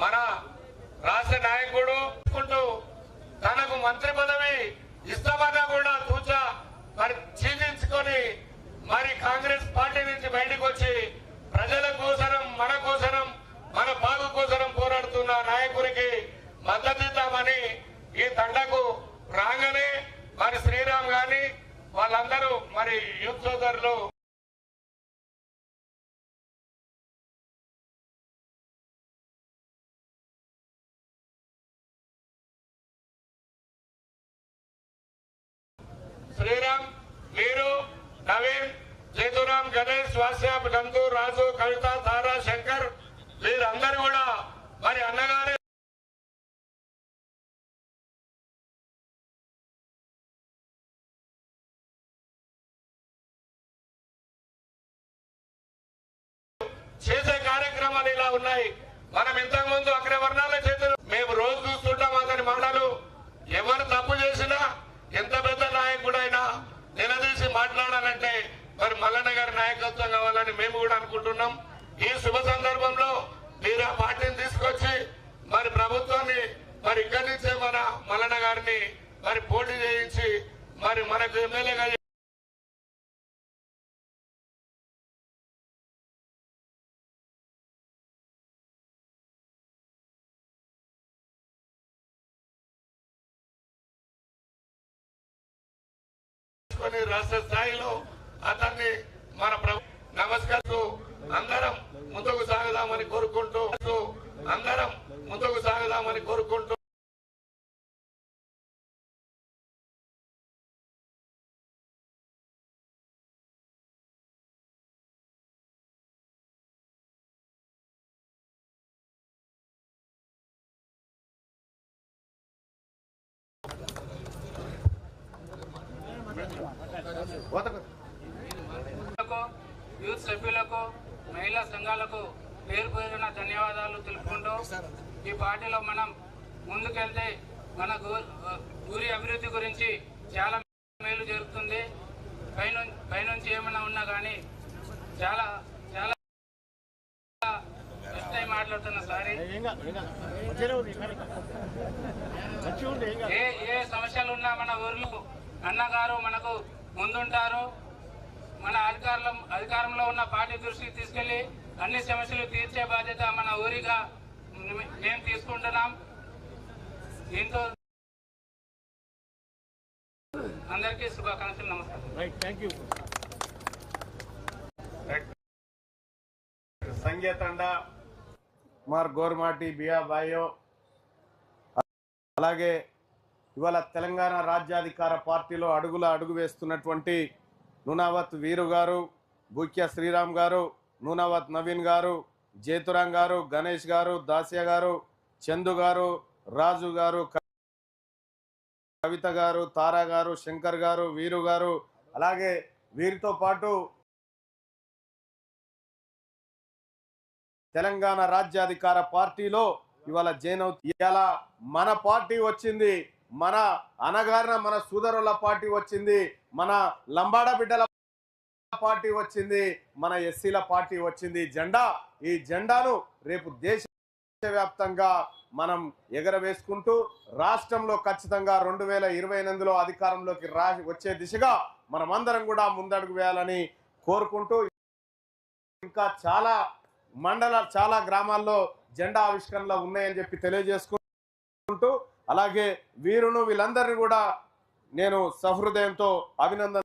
మన రాష్ట్ర నాయకుడు తనకు మంత్రి పదవి ఇస్తామన్నా కూడా తూచా మరి ఛీదించుకొని మరి కాంగ్రెస్ పార్టీ నుంచి బయటకు వచ్చి ప్రజల కోసరం మన బాగు కోసరం పోరాడుతున్న నాయకుడికి మద్దతిద్దామని ఈ తండకు రాగానే మరి శ్రీరామ్ గాని వాళ్ళందరూ మరి యూత్ సోదరులు శ్రీరామ్ వీరు నవీన్ జైతురామ్ గణేష్ వాస్యాప్ నందు రాజు కవిత తారా శంకర్ వీరందరూ కూడా మరి అన్నగారి చేసే కార్యక్రమాలు ఇలా ఉన్నాయి. మనం ఇంతకు ముందు అగ్రవర్ణాల చేతులు మేము రోజు చూస్తుంటాం అతని మాటలు. ఎవరు తప్పు చేసినా ఎంత పెద్ద నాయకుడైనా నిలదీసి మాట్లాడాలంటే మరి మల్లన్న గారి నాయకత్వం కావాలని మేము కూడా అనుకుంటున్నాం. ఈ శుభ సందర్భంలో మీరు ఆ పార్టీని తీసుకొచ్చి మరి ప్రభుత్వాన్ని మరి ఇక్కడి నుంచే మన మల్లన్న గారిని మరి పోటీ చేయించి మరి మనకు ఎమ్మెల్యేగా రాష్ట్ర స్థాయిలో అతన్ని మన నమస్కారం అందరం ముందుకు సాగుదామని కోరుకుంటూ యూత్ సభ్యులకు మహిళా సంఘాలకు పేరు పేరున ధన్యవాదాలు తెలుపుకుంటూ ఈ పార్టీలో మనం ముందుకెళ్తే మన ఊరి అభివృద్ధి గురించి చాలా మేలు జరుగుతుంది. పైనుంచి ఏమైనా ఉన్నా కానీ చాలా చాలా ఫస్ట్ మాట్లాడుతున్నా సారీ. ఏ సమస్యలు ఉన్నా మన ఊర్లో అన్నగారు మనకు ముందుంటారు. మన అధికారంలో ఉన్న పార్టీ దృష్టికి తీసుకెళ్లి అన్ని సమస్యలు తీర్చే బాధ్యత మన ఊరిగా మేము తీసుకుంటున్నాం. దీంతో అందరికీ శుభాకాంక్షలు. నమస్కారం. సంఘీయ తండా కుమార్ గోర్మాటి బియా బాయో, అలాగే ఇవాళ తెలంగాణ రాజ్యాధికార పార్టీలో అడుగు వేస్తున్నటువంటి నూనావత్ వీరు గారు, బూక్య శ్రీరామ్ గారు, నూనావత్ నవీన్ గారు, జేతురాం గారు, గణేష్ గారు, దాసియా గారు, చందు గారు, రాజు గారు, కవిత గారు, తారా గారు, శంకర్ గారు, వీరు గారు, అలాగే వీరితో పాటు తెలంగాణ రాజ్యాధికార పార్టీలో ఇవాళ ఇవాళ మన పార్టీ వచ్చింది, మన అనగారిన మన సోదరుల పార్టీ వచ్చింది, మన లంబాడ బిడ్డల పార్టీ వచ్చింది, మన ఎస్సీల పార్టీ వచ్చింది. ఈ జెండాను రేపు దేశవ్యాప్తంగా మనం ఎగరవేసుకుంటూ రాష్ట్రంలో ఖచ్చితంగా 2028లో అధికారంలోకి వచ్చే దిశగా మనమందరం కూడా ముందడుగు వేయాలని కోరుకుంటూ, ఇంకా చాలా గ్రామాల్లో జెండా ఆవిష్కరణలు ఉన్నాయని చెప్పి తెలియజేసుకుంటూ, అలాగే వీరును వీళ్ళందరినీ కూడా నేను సహృదయంతో అభినందన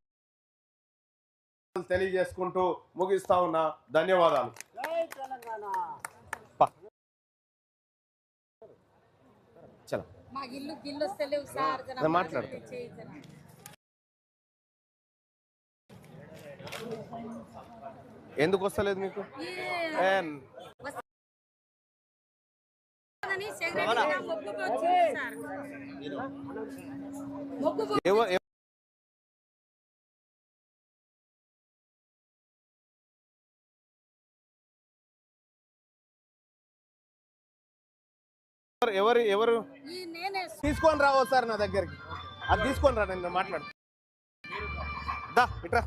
తెలియజేసుకుంటూ ముగిస్తా ఉన్నా. ధన్యవాదాలు. మాట్లాడు. ఎందుకు వస్తలేదు మీకు? ఎవరు తీసుకొని రావో సార్ నా దగ్గరికి, అది తీసుకొని రా, నేను మాట్లాడు. ఇట్రా.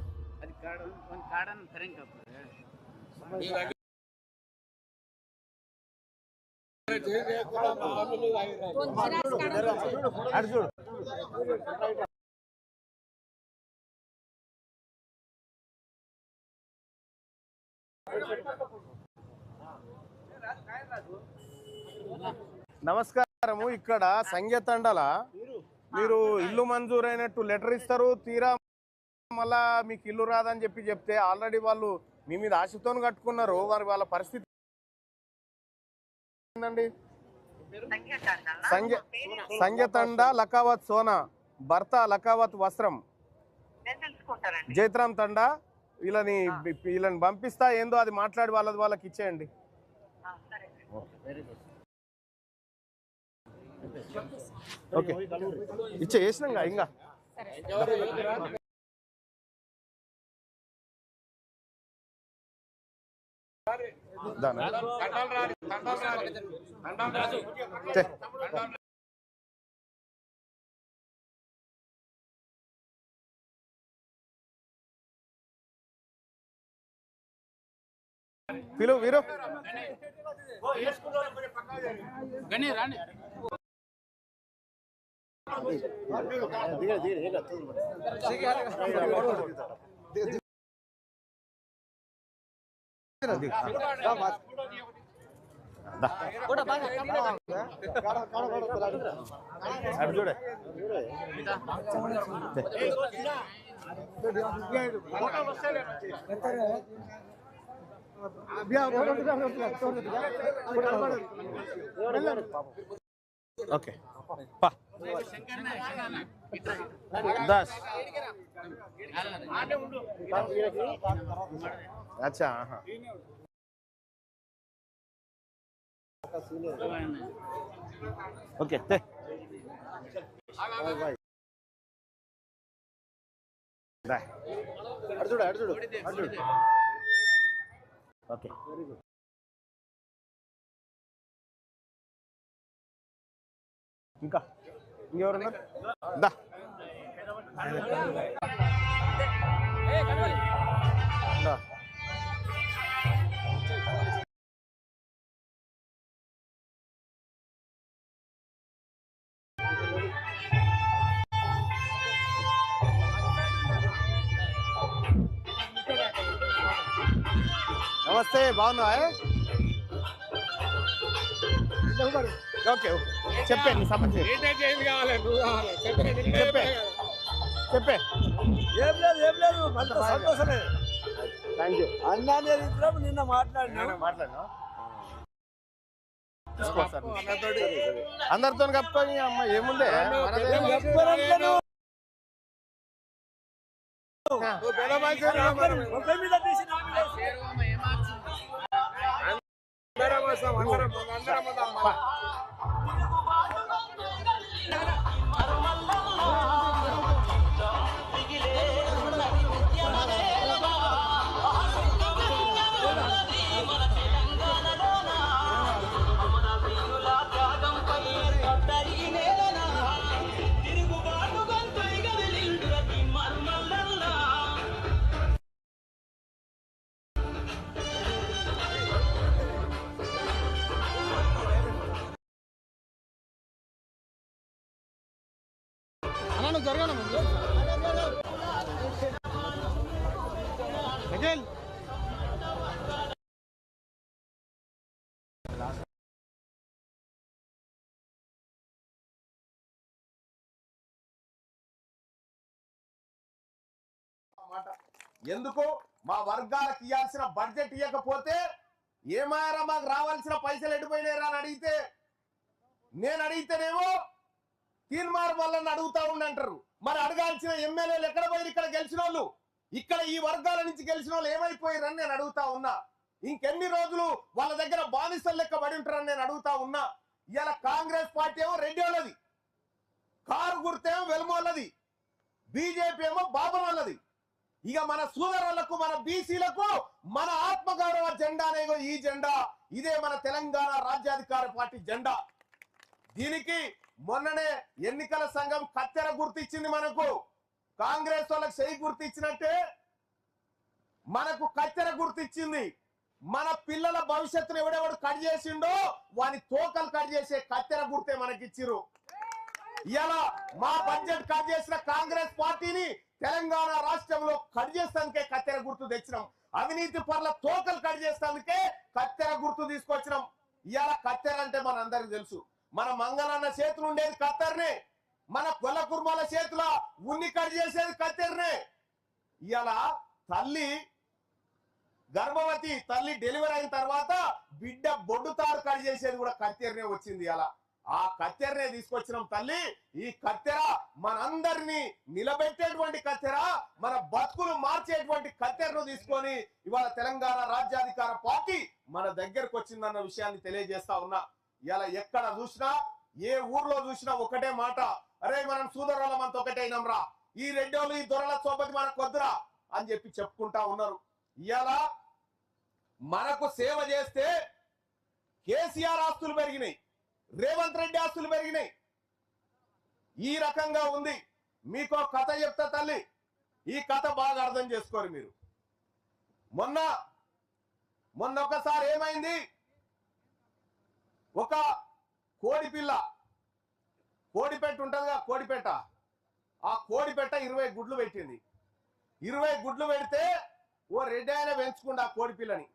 చూడు నమస్కారము. ఇక్కడ సంఘీయ తండాల మీరు ఇల్లు మంజూరైనట్టు లెటర్ ఇస్తారు, తీరా మళ్ళా మీకు ఇల్లు రాదని చెప్తే ఆల్రెడీ వాళ్ళు మీ మీద ఆశతో కట్టుకున్నారు. వాళ్ళ పరిస్థితి ఏందండి? సంఘీయ తండా లకావత్ సోనా, భర్త లకావత్ వస్త్రం, జైత్రాం తండా. వీళ్ళని పంపిస్తా, ఏందో అది మాట్లాడి వాళ్ళకి ఇచ్చేయండి. ఓకే, వేసినాగా ఇంకా పిలు వీరు చూడే ఓకే दस अच्छा हाँ ओके ओके ఇంకా ఇంకెవరున్నారు? దా నమస్తే, బాగున్నావా? ఓకే ఓకే చెప్పే నీ సమస్య చెప్పే ఏం లేదు సంతోషమే. Thank you. నిన్న మాట్లాడినా అందరితో కప్పుకొని అమ్మ ఏముందే ఎందుకు మా వర్గాలకు ఇవ్వాల్సిన బడ్జెట్ ఇవ్వకపోతే ఏమారా మాకు రావాల్సిన పైసలు ఎడిపోయినారా అని అడిగితే నేను అడిగితేనేమో తీర్మార్ వల్ల అడుగుతా ఉండంటారు. మరి అడగాల్సిన ఎమ్మెల్యేలు ఎక్కడ పోయి ఇక్కడ గెలిచిన వాళ్ళు, ఇక్కడ ఈ వర్గాల నుంచి గెలిచిన వాళ్ళు ఏమైపోయారని నేను అడుగుతా ఉన్నా. ఇంకెన్ని రోజులు వాళ్ళ దగ్గర బానిసలు లెక్క పడి ఉంటారని నేను అడుగుతా ఉన్నా. ఇలా కాంగ్రెస్ పార్టీ ఏమో రెడ్డి వాళ్ళది, కారు గుర్తేమో వెలుమోళ్ళది, బీజేపీ ఏమో బాబర్ వాళ్ళది. ఇక మన సోదరులకు మన బీసీలకు మన ఆత్మగౌరవ జెండా అనేగో ఈ జెండా, ఇదే మన తెలంగాణ రాజ్యాధికార పార్టీ జెండా. దీనికి మొన్ననే ఎన్నికల సంఘం కత్తెర గుర్తిచ్చింది. మనకు కాంగ్రెస్ వాళ్ళకి చెయ్యి గుర్తిచ్చినట్టే మనకు కత్తెర గుర్తిచ్చింది. మన పిల్లల భవిష్యత్తును ఎవడెవడు కట్ చేసిండో వాని తోకలు కట్ చేసే కత్తెర గుర్తే మనకిచ్చిరు. ఇలా మా బడ్జెట్ కట్ చేసిన కాంగ్రెస్ పార్టీని తెలంగాణ రాష్ట్రంలో కట్ చేస్తానికే కత్తెర గుర్తు తెచ్చినాం. అవినీతి పర్ల తోకలు కట్ చేస్తానికే కత్తెర గుర్తు తీసుకొచ్చినాం. ఇలా కత్తెర అంటే మన అందరికి తెలుసు. మన మంగళన్న చేతులు ఉండేది కత్తెరనే, మన గొల్ల కుర్మాల చేతుల ఉన్ని కట్ చేసేది కత్తెరనే. ఇలా తల్లి గర్భవతి తల్లి డెలివరీ అయిన తర్వాత బిడ్డ బొడ్డు తాడు కట్ చేసేది కూడా కత్తెరనే వచ్చింది. అలా ఆ కత్తెరనే తీసుకొచ్చినాం తల్లి. ఈ కత్తెర మనందరినీ నిలబెట్టేటువంటి కత్తెర, మన బతుకులు మార్చేటువంటి కత్తెరను తీసుకొని ఇవాళ తెలంగాణ రాజ్యాధికార పార్టీ మన దగ్గరకు వచ్చిందన్న విషయాన్ని తెలియజేస్తా ఉన్నా. ఇలా ఎక్కడ చూసినా ఏ ఊర్లో చూసినా ఒకటే మాట, అరే మనం సూదరుల మనతో ఒకటైనాం రా, ఈ రెడ్డోళ్ళు ఈ దొరల సోపతి మనకు వద్దురా అని చెప్పి చెప్పుకుంటా ఉన్నారు. ఇలా మనకు సేవ చేస్తే కేసీఆర్ ఆస్తులు పెరిగినాయి, రేవంత్ రెడ్డి ఆస్తులు పెరిగినాయి. ఈ రకంగా ఉంది. మీకు కథ చెప్తా తల్లి, ఈ కథ బాగా అర్థం చేసుకోరు మీరు. మొన్న ఒకసారి ఏమైంది, ఒక కోడిపిల్ల, కోడిపెట్ట ఉంటుందిగా కోడిపెట్ట, ఆ కోడిపెట్ట 20 గుడ్లు పెట్టింది. 20 గుడ్లు పెడితే ఓ రెడ్డి ఆయన పెంచుకుండు ఆ కోడిపిల్లని.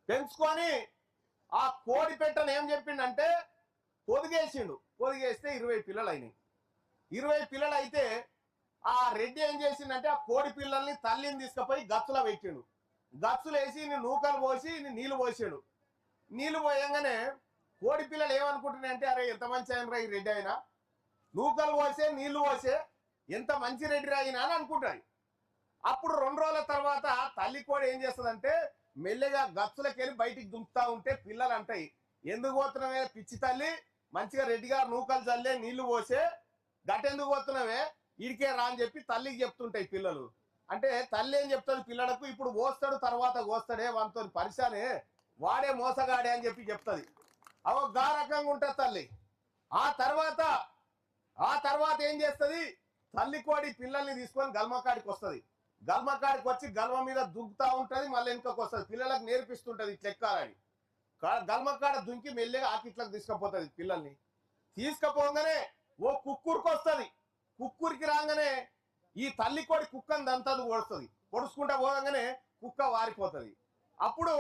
పెంచుకొని ఆ కోడిపెట్టను ఏం చెప్పిండంటే పొదిగేసిండు. పొదిగేస్తే 20 పిల్లలు అయినాయి. 20 పిల్లలు అయితే ఆ రెడ్డి ఏం చేసిండంటే ఆ కోడి పిల్లల్ని తల్లిని తీసుకుపోయి గచ్చులో పెట్టిండు. గచ్చులు వేసి నూకలు పోసి నీళ్లు పోసాడు. నీళ్లు పోయంగానే కోడి పిల్లలు ఏమనుకుంటున్నాయంటే, అరే ఎంత మంచి అయినరా ఈ రెడ్డి అయినా, నూకలు పోసే నీళ్లు పోసే ఎంత మంచి రెడ్డి అయినా అని అనుకుంటాయి. అప్పుడు 2 రోజుల తర్వాత తల్లి కోడి ఏం చేస్తుందంటే మెల్లగా గచ్చులకి వెళ్ళి బయటికి దుంపుతా ఉంటే పిల్లలు అంటాయి, ఎందుకు పోతున్నావే పిచ్చి తల్లి, మంచిగా రెడ్డి గారు నూకలు చల్లే నీళ్లు పోసే గట్టెందుకు పోతున్నావే, ఇడికే రా అని చెప్పి తల్లికి చెప్తుంటాయి పిల్లలు. అంటే తల్లి ఏం చెప్తుంది పిల్లలకు, ఇప్పుడు పోస్తాడు తర్వాత కోస్తాడే వానితో పరిశానే, వాడే మోసగాడే అని చెప్పి చెప్తుంది. అవో గా రకంగా ఉంటుంది తల్లి. ఆ తర్వాత ఏం చేస్తుంది, తల్లి కోడి పిల్లల్ని తీసుకొని గల్మకాడికి వస్తుంది. గల్మకాడికి వచ్చి గల్మ మీద దుంకుతా ఉంటుంది, మళ్ళీ వెనుకకు వస్తుంది. పిల్లలకు నేర్పిస్తుంటది ఇట్లా ఎక్కాలని. గల్మకాడ దుంకి మెల్లగా ఆకిట్లకు తీసుకుపోతుంది పిల్లల్ని. తీసుకుపోగానే ఓ కుక్కూరికి వస్తుంది. కుక్కూరికి రాగానే ఈ తల్లి కోడి కుక్కని దంతాలు పొడుస్తుంది. పొడుచుకుంటా పోగానే కుక్క వారిపోతుంది. అప్పుడు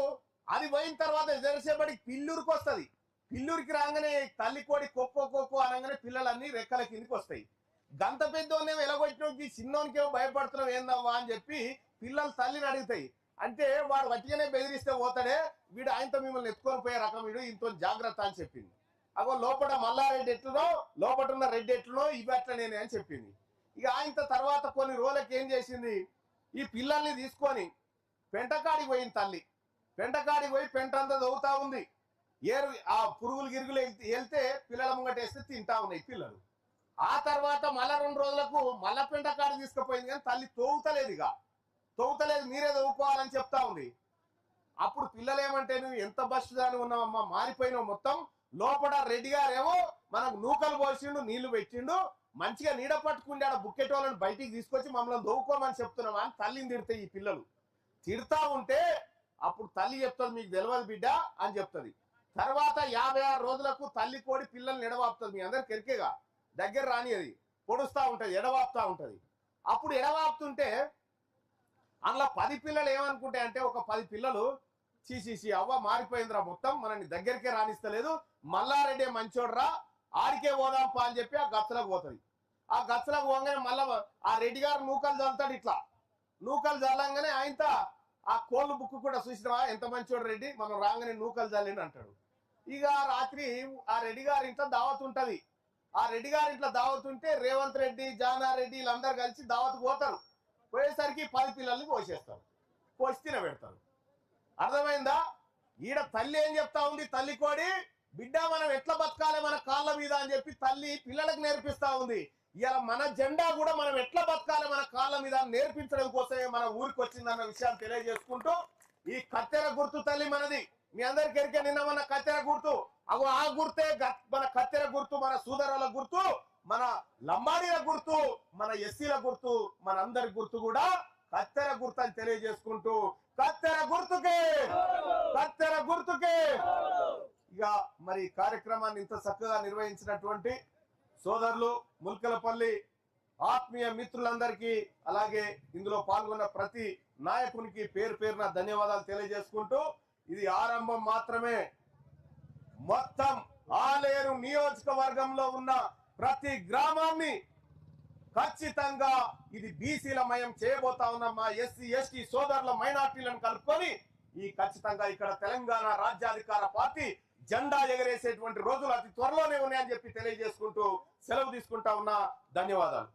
అది పోయిన తర్వాత జరసేపటికి పిల్లూరికి వస్తుంది. పిల్లూరికి రాగానే తల్లి కోడి కొక్కో అనగానే పిల్లలన్నీ రెక్కల కిందికి వస్తాయి. గంత పెద్దోనే ఎలగొట్టినోకి చిన్నోనికేమో భయపడుతున్నావు ఏందవ్వా అని చెప్పి పిల్లలు తల్లిని అడుగుతాయి, అంటే వాడు వట్టిగానే బెదిరిస్తే పోతాడే, వీడు ఆయనతో మిమ్మల్ని ఎత్తుకొని పోయే రకం, వీడు ఇంతో జాగ్రత్త అని చెప్పింది. అగో లోపల మల్లారెడ్డి ఎట్లునో లోపల ఉన్న రెడ్డి ఎట్లునో ఇవి అట్లనేనే అని చెప్పింది. ఇక ఆయనతో తర్వాత కొన్ని రోజులకి ఏం చేసింది, ఈ పిల్లల్ని తీసుకొని పెంటకాడికి పోయింది తల్లి. పెంటకాడికి పోయి పెంట అంతా దవ్వుతా ఉంది. ఆ పురుగులు గిరుగులు వెళ్తే పిల్లల ముంగటేస్తే తింటా ఉన్నాయి పిల్లలు. ఆ తర్వాత మళ్ళా 2 రోజులకు మళ్ళా పెంటకాడికి తీసుకుపోయింది, కానీ తల్లి తోగుతలేదు. ఇక తోగుతలేదు, మీరే తవ్వుకోవాలని చెప్తా ఉంది. అప్పుడు పిల్లలు ఏమంటే, నువ్వు ఎంత బస్సు దాని ఉన్నావమ్మా, మారిపోయినావు మొత్తం. లోపల రెడ్డి గారేమో మనకు నూకలు పోసిండు, నీళ్లు పెట్టిండు, మంచిగా నీడ పట్టుకుంటే ఆడ బుక్కెట్ వాళ్ళని బయటికి తీసుకొచ్చి మమ్మల్ని దవ్వుకోమని చెప్తున్నావా అని తల్లిని తిడితే ఈ పిల్లలు తిడతా ఉంటే, అప్పుడు తల్లి చెప్తుంది, మీకు తెలియదు బిడ్డ అని చెప్తుంది. తర్వాత 56 రోజులకు తల్లి కోడి పిల్లల్ని ఎడవాపుతుంది. మీ అందరికి ఎరికేగా, దగ్గర రాని అది పొడుస్తూ ఉంటుంది, ఎడవాపుతా ఉంటుంది. అప్పుడు ఎడవాపుతుంటే అందులో 10 పిల్లలు ఏమనుకుంటాయి అంటే, ఒక 10 పిల్లలు చీసీసీ అవ్వ మారిపోయిందిరా మొత్తం, మనని దగ్గరికే రాణిస్తలేదు, మల్లారెడ్డి మంచోడ్రా, ఆడికే పోదాంపా అని చెప్పి ఆ గచ్చలకు పోతుంది. ఆ గచ్చలకు పోగానే మళ్ళా ఆ రెడ్డి గారు నూకలు చల్లుతాడు. ఇట్లా నూకలు చల్లంగానే ఆయనతో ఆ కోళ్ళు బుక్ కూడా చూసినావా ఎంత మంచోడు రెడ్డి, మనం రాగానే నూకలు చల్లిని అంటాడు. ఇక రాత్రి ఆ రెడ్డి గారి ఇంట్లో దావత్ ఉంటది. ఆ రెడ్డి గారి ఇంట్లో దావత్ ఉంటే రేవంత్ రెడ్డి, జానారెడ్డి వీళ్ళందరూ కలిసి దావత్ పోతారు. పోయేసరికి 10 పిల్లల్ని కోసేస్తారు, కోసి తినబెడతారు. అర్థమైందా? ఈడ తల్లి ఏం చెప్తా ఉంది, తల్లి కోడి బిడ్డ మనం ఎట్లా బతకాలి మన కాళ్ళ మీద అని చెప్పి తల్లి పిల్లలకు నేర్పిస్తా ఉంది. ఇలా మన జెండా కూడా మనం ఎట్లా బతకాలి మన కాళ్ళ మీద నేర్పించడం కోసమే మన ఊరికి వచ్చిందన్న విషయాన్ని తెలియజేసుకుంటూ, ఈ కత్తెర గుర్తు తల్లి మనది. మీ అందరికి ఎరికే, నిన్న మన కత్తెర గుర్తు, అగో ఆ గుర్తే మన కత్తెర గుర్తు, మన సోదరుల గుర్తు, మన లంబాడీల గుర్తు, మన ఎస్సీల గుర్తు, మన అందరి గుర్తు కూడా కత్తెర గుర్తు అని తెలియజేసుకుంటూ, కత్తెర గుర్తుకే, కత్తెర గుర్తుకే. ఇక మరి కార్యక్రమాన్ని ఇంత చక్కగా నిర్వహించినటువంటి సోదరులు ముల్కలపల్లి ఆత్మీయ మిత్రులందరికీ, అలాగే ఇందులో పాల్గొన్న ప్రతి నాయకునికి పేరు పేరున ధన్యవాదాలు తెలియజేసుకుంటూ, ఇది ఆరంభం మాత్రమే. మొత్తం ఆలేరు నియోజకవర్గంలో ఉన్న ప్రతి గ్రామాన్ని ఖచ్చితంగా ఇది బీసీలమయం చేయబోతా ఉన్నాం. మా ఎస్సీ ఎస్టీ సోదరుల మైనార్టీలను కలుపుకొని ఈ ఖచ్చితంగా ఇక్కడ తెలంగాణ రాజ్యాధికార పార్టీ జెండా ఎగరేసేటువంటి రోజులు అతి త్వరలోనే ఉన్నాయని చెప్పి తెలియజేసుకుంటూ సెలవు తీసుకుంటా ఉన్నా. ధన్యవాదాలు.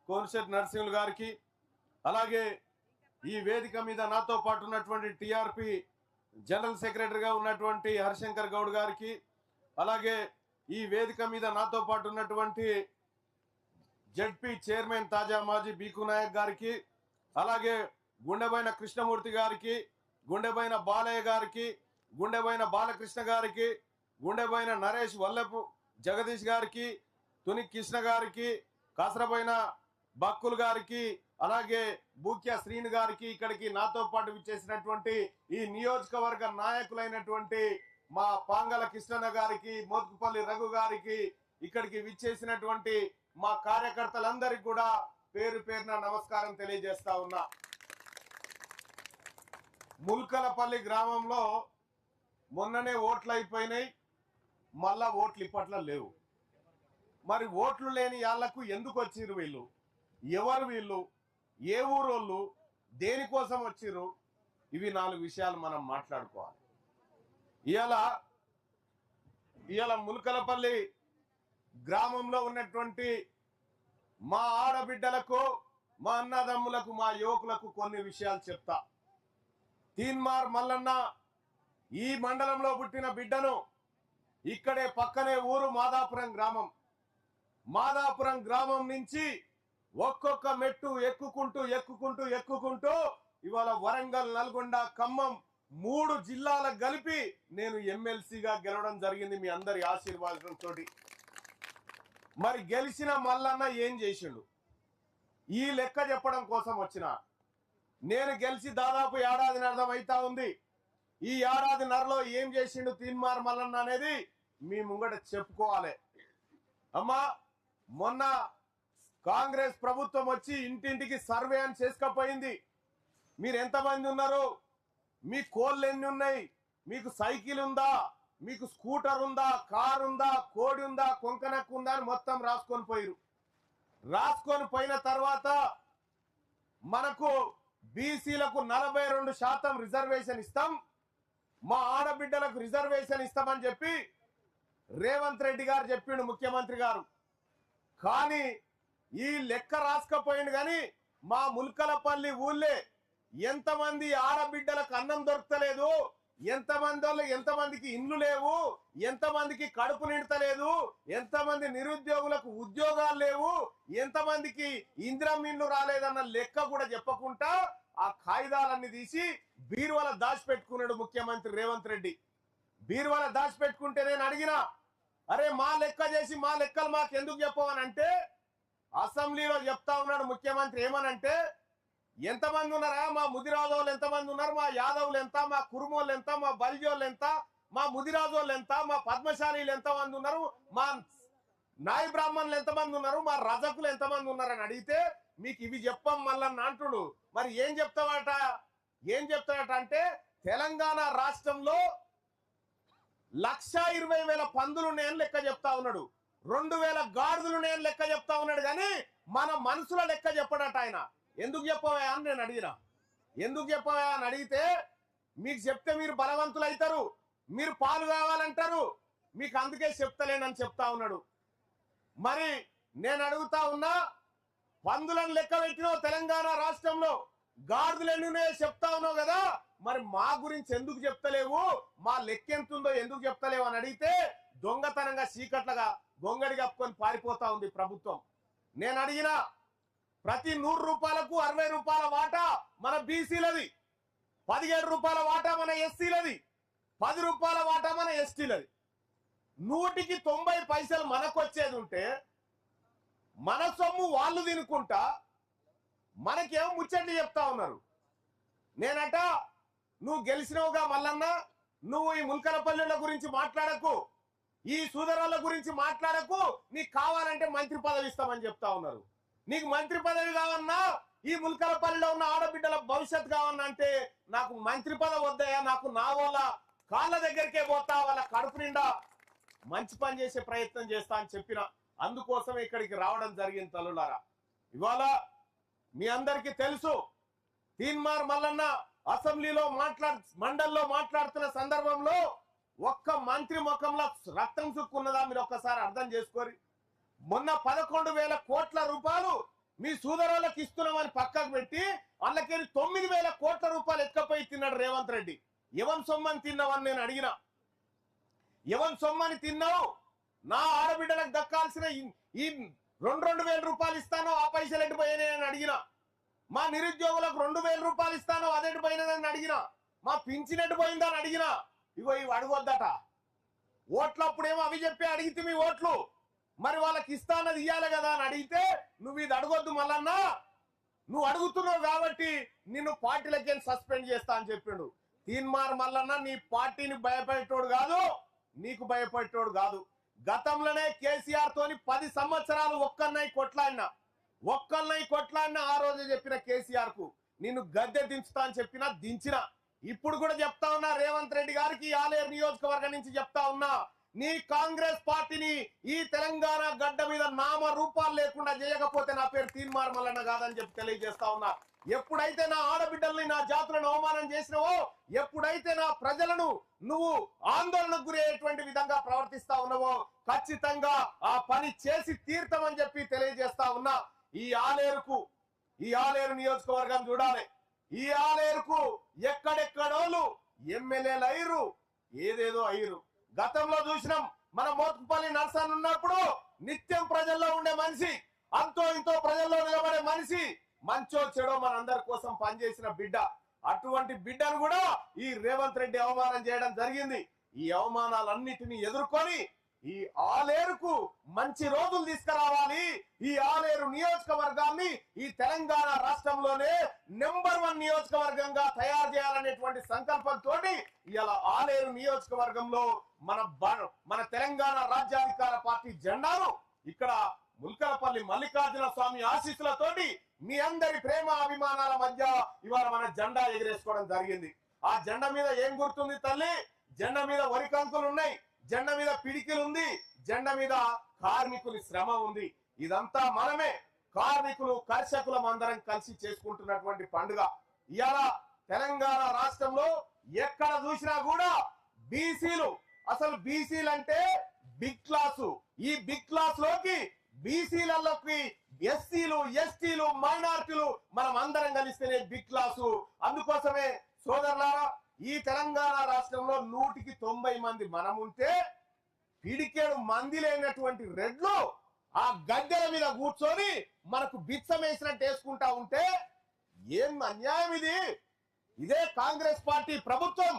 కోనశెట్టి నరసింహులు గారికి, అలాగే ఈ వేదిక మీద నాతో పాటు ఉన్నటువంటి టిఆర్పి జనరల్ సెక్రటరీగా ఉన్నటువంటి హరిశంకర్ గౌడ్ గారికి, అలాగే ఈ వేదిక మీద నాతో పాటు ఉన్నటువంటి జడ్పీ చైర్మన్ తాజా మాజీ బీకు నాయక్ గారికి, అలాగే గుండెబైన కృష్ణమూర్తి గారికి, గుండెబైన బాలయ్య గారికి, గుండెబైన బాలకృష్ణ గారికి, గుండెబైన నరేష్ వల్లపు జగదీష్ గారికి, తుని కృష్ణ గారికి, కాసరబైన బక్కుల్ గారికి, అలాగే బూక్య శ్రీని గారికి, ఇక్కడికి నాతో పాటు విచ్చేసినటువంటి ఈ నియోజకవర్గ నాయకులైనటువంటి మా పాంగల కృష్ణన్న గారికి, మోత్కుపల్లి రఘు గారికి, ఇక్కడికి విచ్చేసినటువంటి మా కార్యకర్తలందరికీ కూడా పేరు పేరున నమస్కారం తెలియజేస్తా ఉన్నా. ముల్కలపల్లి గ్రామంలో మొన్ననే ఓట్లు అయిపోయినాయి, మళ్ళా ఓట్లు ఇప్పట్లో లేవు. మరి ఓట్లు లేని వాళ్ళకు ఎందుకు వచ్చిర్రు వీళ్ళు? ఎవరు వీళ్ళు? ఏ ఊరోళ్ళు? దేనికోసం వచ్చిర్రు? ఇవి 4 విషయాలు మనం మాట్లాడుకోవాలి. ఇవాళ ముల్కలపల్లి గ్రామంలో ఉన్నటువంటి మా ఆడబిడ్డలకు, మా అన్నదమ్ములకు, మా యువకులకు కొన్ని విషయాలు చెప్తా. తీన్మార్ మల్లన్న ఈ మండలంలో పుట్టిన బిడ్డను. ఇక్కడే పక్కనే ఊరు మాదాపురం గ్రామం. మాదాపురం గ్రామం నుంచి ఒక్కొక్క మెట్టు ఎక్కుకుంటూ ఇవాళ వరంగల్, నల్గొండ, ఖమ్మం 3 జిల్లాలకు కలిపి నేను ఎమ్మెల్సీగా గెలవడం జరిగింది మీ అందరి ఆశీర్వాదంతో. మరి గెలిచిన మల్లన్న ఏం చేసిండు? ఈ లెక్క చెప్పడం కోసం వచ్చిన. నేను గెలిచి దాదాపు ఏడాదిన్నర అవుతా ఉంది. ఈ ఏడాదిన్నరలో ఏం చేసిండు తీన్మార్ మల్లన్న అనేది మీ ముంగట చెప్పుకోవాలి. అమ్మా, మొన్న కాంగ్రెస్ ప్రభుత్వం వచ్చి ఇంటింటికి సర్వే అని చేసుకపోయింది. మీరు ఎంతమంది ఉన్నారు? మీ కోళ్ళు ఎన్ని ఉన్నాయి? మీకు సైకిల్ ఉందా? మీకు స్కూటర్ ఉందా? కారు ఉందా? కోడి ఉందా? కొంకనక్కు ఉందా? అని మొత్తం రాసుకొని పోయిరు. రాసుకొని పోయిన తర్వాత మనకు బీసీలకు 42% రిజర్వేషన్ ఇస్తాం, మా ఆడబిడ్డలకు రిజర్వేషన్ ఇస్తామని చెప్పి రేవంత్ రెడ్డి గారు చెప్పిండు, ముఖ్యమంత్రి గారు. కానీ ఈ లెక్క రాసుకపోయిండు. కానీ మా ముల్కలపల్లి ఊళ్ళే ఎంతమంది ఆడబిడ్డలకు అన్నం దొరకలేదు, ఎంతమందికి ఇండ్లు లేవు, ఎంతమందికి కడుపు నిండతలేదు, ఎంతమంది నిరుద్యోగులకు ఉద్యోగాలు లేవు, ఎంతమందికి ఇందిరమ్మ ఇండ్లు రాలేదన్న లెక్క కూడా చెప్పకుండా ఆ కాగితాలన్నీ తీసి బీరువాల దాచిపెట్టుకున్నాడు ముఖ్యమంత్రి రేవంత్ రెడ్డి. బీరువాల దాచిపెట్టుకుంటే నేను అడిగిన, అరే మా లెక్క చేసి మా లెక్కలు మాకు ఎందుకు చెప్పవనంటే అసెంబ్లీలో చెప్తా ఉన్నాడు ముఖ్యమంత్రి. ఏమనంటే, ఎంతమంది ఉన్నారా? మా ముదిరాజోళ్ళు ఎంతమంది ఉన్నారు? మా యాదవులు ఎంత? మా కురుమోళ్ళు ఎంత? మా బల్జోళ్ళు ఎంత? మా ముదిరాజోళ్ళు ఎంత? మా పద్మశాలీలు ఎంతమంది ఉన్నారు? మా నాయ బ్రాహ్మణులు ఎంతమంది ఉన్నారు? మా రజకులు ఎంతమంది ఉన్నారని అడిగితే మీకు ఇవి చెప్పం మల్లన్న అంటుడు. మరి ఏం చెప్తాడట అంటే తెలంగాణ రాష్ట్రంలో 1,20,000 పందులు నేను లెక్క చెప్తా ఉన్నాడు, 2,000 గాడిదలు నేను లెక్క చెప్తా ఉన్నాడు. కానీ మన మనసుల లెక్క చెప్పడట ఆయన. ఎందుకు చెప్పవా అని నేను అడిగిన. ఎందుకు చెప్పవా అని అడిగితే, మీకు చెప్తే మీరు బలవంతులు అవుతారు, మీరు పాలు కావాలంటారు, మీకు అందుకే చెప్తలేనని చెప్తా ఉన్నాడు. మరి నేను అడుగుతా ఉన్నా, పందులను లెక్క పెట్టినావు తెలంగాణ రాష్ట్రంలో, గాడిదలు ఎన్నున్నాయో చెప్తా ఉన్నావు కదా, మరి మా గురించి ఎందుకు చెప్తలేవు? మా లెక్క ఎంతుందో ఎందుకు చెప్తలేవు అని అడిగితే దొంగతనంగా చీకట్లుగా గొంగడి కప్పుకొని పారిపోతా ఉంది ప్రభుత్వం. నేను అడిగిన, ప్రతి 100 రూపాయలకు 60 రూపాయల వాటా మన బీసీలది, 17 రూపాయల వాటా మన ఎస్సీలది, 10 రూపాయల వాటా మన ఎస్టీలది. 100కి 90 పైసలు మనకు వచ్చేది ఉంటే మన సొమ్ము వాళ్ళు తినుకుంటా మనకేమో ముచ్చట్లు చెప్తా ఉన్నారు. నేనట, నువ్వు గెలిచినవుగా మల్లన్న, నువ్వు ఈ ముల్కలపల్లిల గురించి మాట్లాడకు, ఈ సూదరాల గురించి మాట్లాడకు, నీకు కావాలంటే మంత్రి పదవి ఇస్తామని చెప్తా ఉన్నారు. నీకు మంత్రి పదవి కావన్నా, ఈ ముల్కలపల్లిలో ఉన్న ఆడబిడ్డల భవిష్యత్తు కావన్నా అంటే నాకు మంత్రి పదవి వద్దయా, నాకు నా వాళ్ళ కాళ్ళ దగ్గరికే పోతా, వాళ్ళ కడుపు నిండా మంచి పని చేసే ప్రయత్నం చేస్తా అని చెప్పిన. అందుకోసమే ఇక్కడికి రావడం జరిగింది. తల్లులారా, ఇవాళ మీ అందరికీ తెలుసు, తీన్మార్ మల్లన్న అసెంబ్లీలో మండలిలో మాట్లాడుతున్న సందర్భంలో ఒక్క మంత్రి ముఖంలో రక్తం సుక్కున్నదా మీరు ఒక్కసారి అర్థం చేసుకోరి. మొన్న 11,000 కోట్ల రూపాయలు మీ సూదరులకు ఇస్తున్నామని పక్కకు పెట్టి వాళ్ళకి 9,000 కోట్ల రూపాయలు ఎత్తుకపోయి తిన్నాడు రేవంత్ రెడ్డి. ఎవరి సొమ్మని తిన్నావని నేను అడిగిన. ఎవరి సొమ్మని తిన్నావు? నా ఆడబిడ్డలకు దక్కాల్సిన ఈ 2,000 రూపాయలు ఇస్తానో ఆ పైసలు ఎటు పోయినాయని అడిగిన. మా నిరుద్యోగులకు 2,000 రూపాయలు ఇస్తానో అదెటు పోయినదని అడిగిన. మా పింఛనెటు పోయిందని అడిగిన. ఇగో ఇవి అడగొద్దట. ఓట్లప్పుడేమో అవి చెప్పి అడిగితే మీ ఓట్లు, మరి వాళ్ళకి ఇస్తానది ఇయ్యాలి కదా అని అడిగితే నువ్వు ఇది అడగొద్దు మల్లన్నా, నువ్వు అడుగుతున్నావు కాబట్టి నిన్ను పార్టీలకి సస్పెండ్ చేస్తా అని చెప్పిండు. తీన్మార్ మల్లన్న నీ పార్టీని భయపెట్టోడు కాదు, నీకు భయపెట్టోడు కాదు. గతంలోనే కేసీఆర్ తోని 10 సంవత్సరాలు ఒక్కన్నై కొట్లాడిన ఆ రోజు చెప్పిన కేసీఆర్ కు నిన్ను గద్దె దించుతా అని చెప్పినా దించిన. ఇప్పుడు కూడా చెప్తా ఉన్నా రేవంత్ రెడ్డి గారికి ఆలేరు నియోజకవర్గం నుంచి చెప్తా ఉన్నా, నీ కాంగ్రెస్ పార్టీని ఈ తెలంగాణ గడ్డ మీద నామ రూపాలు లేకుండా చేయకపోతే నా పేరు తీన్మార్ మల్లన్న కాదని చెప్పి తెలియజేస్తా ఉన్నా. ఎప్పుడైతే నా ఆడబిడ్డల్ని నా జాతులను అవమానం చేసినావో, ఎప్పుడైతే నా ప్రజలను నువ్వు ఆందోళనకు గురయ్యేటువంటి విధంగా ప్రవర్తిస్తా ఉన్నావో ఖచ్చితంగా ఆ పని చేసి తీర్థమని చెప్పి తెలియజేస్తా ఉన్నా. ఈ ఆలేరు నియోజకవర్గం చూడాలి. ఈ ఆలేరుకు ఎక్కడెక్కడోళ్ళు ఎమ్మెల్యేలు అయ్యారు, ఏదేదో అయ్యారు. గతంలో చూసినాం మన మోత్కుపల్లి నర్సన్ ఉన్నప్పుడు నిత్యం ప్రజల్లో ఉండే మనిషి, అంతో ఇంతో ప్రజల్లో నిలబడే మనిషి, మంచో చెడో మనందరి కోసం పనిచేసిన బిడ్డ. అటువంటి బిడ్డను కూడా ఈ రేవంత్ రెడ్డి అవమానం చేయడం జరిగింది. ఈ అవమానాలన్నిటినీ ఎదుర్కొని ఈ ఆలేరుకు మంచి రోజులు తీసుకురావాలి, ఈ ఆలేరు నియోజకవర్గాన్ని ఈ తెలంగాణ రాష్ట్రంలోనే నెంబర్ 1 నియోజకవర్గంగా తయారు చేయాలనేటువంటి సంకల్పంతో ఇలా ఆలేరు నియోజకవర్గంలో మన తెలంగాణ రాజ్యాధికార పార్టీ జెండాను ఇక్కడ ముల్కలపల్లి మల్లికార్జున స్వామి ఆశీస్సులతోటి మీ అందరి ప్రేమ అభిమానాల మధ్య ఇవాళ మన జెండా ఎగిరేసుకోవడం జరిగింది. ఆ జెండా మీద ఏం గుర్తుంది తల్లి? జెండా మీద వరి కంకులు ఉన్నాయి, జెండా మీద పిడికిలు ఉంది, జెండా మీద కార్మికుల శ్రమ ఉంది. ఇదంతా మనమే కార్మికులు కర్షకులం అందరం కలిసి చేసుకుంటున్నటువంటి పండుగ. ఇవాళ తెలంగాణ రాష్ట్రంలో ఎక్కడ చూసినా కూడా బీసీలు, అసలు బీసీలు అంటే బిగ్ క్లాసు. ఈ బిగ్ క్లాస్ లోకి బీసీలలోకి ఎస్సీలు, ఎస్టీలు, మైనార్టీలు మనం అందరం కలిస్తేనే బిగ్ క్లాసు. అందుకోసమే సోదరులారా, ఈ తెలంగాణ రాష్ట్రంలో 100కి 90 మంది మనం ఉంటే పిడికేడు మంది లేనటువంటి రెడ్లు ఆ గద్దెల మీద కూర్చొని మనకు బిచ్చం వేసినట్టు వేసుకుంటా ఉంటే ఏం అన్యాయం ఇది? ఇదే కాంగ్రెస్ పార్టీ ప్రభుత్వం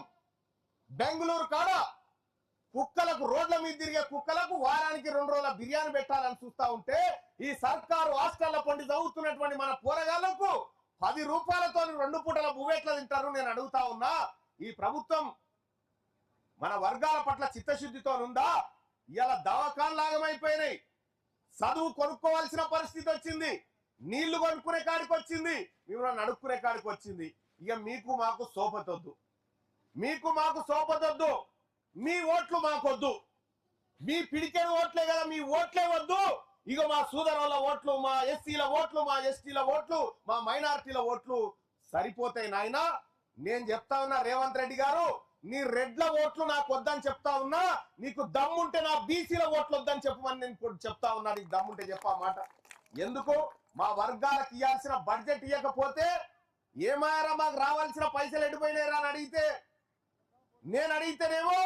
బెంగళూరు కాడ కుక్కలకు, రోడ్ల మీద తిరిగే కుక్కలకు వారానికి 2 రోజుల బిర్యానీ పెట్టాలని చూస్తా ఉంటే ఈ సర్కారు హాస్టళ్ల పండి చదువుతున్నటువంటి మన పోరగాళ్లకు 10 రూపాయలతో 2 పూటల బువ్వెట్లా తింటారు? నేను అడుగుతా ఉన్నా, ఈ ప్రభుత్వం మన వర్గాల పట్ల చిత్తశుద్ధితో ఉందా? ఇలా దవాఖాన్ లాగమైపోయినాయి, చదువు కొనుక్కోవాల్సిన పరిస్థితి వచ్చింది, నీళ్లు కొనుక్కునే కాడికి వచ్చింది, మిమ్మల్ని అడుక్కునే కాడికి వచ్చింది. ఇక మీకు మాకు సోపతొద్దు, మీ ఓట్లు మాకొద్దు, మీ పిడికెడు ఓట్లే కదా, మీ ఓట్లే వద్దు. ఇక మా సోదరుల ఓట్లు, మా ఎస్సీల ఓట్లు, మా ఎస్టీల ఓట్లు, మా మైనారిటీల ఓట్లు సరిపోతాయి నాయనా. నేను చెప్తా ఉన్నా రేవంత్ రెడ్డి గారు, నీ రెడ్ల ఓట్లు నాకు వద్దని చెప్తా ఉన్నా, నీకు దమ్ముంటే నా బీసీల ఓట్లు వద్దని చెప్పమని నేను చెప్తా ఉన్నా. నీకు దమ్ముంటే చెప్పా మాట. ఎందుకు? మా వర్గాలకు ఇవ్వాల్సిన బడ్జెట్ ఇవ్వకపోతే ఏమాయరా మాకు రావాల్సిన పైసలు ఎడిపోయినారా అని అడిగితే, నేను అడిగితేనేమో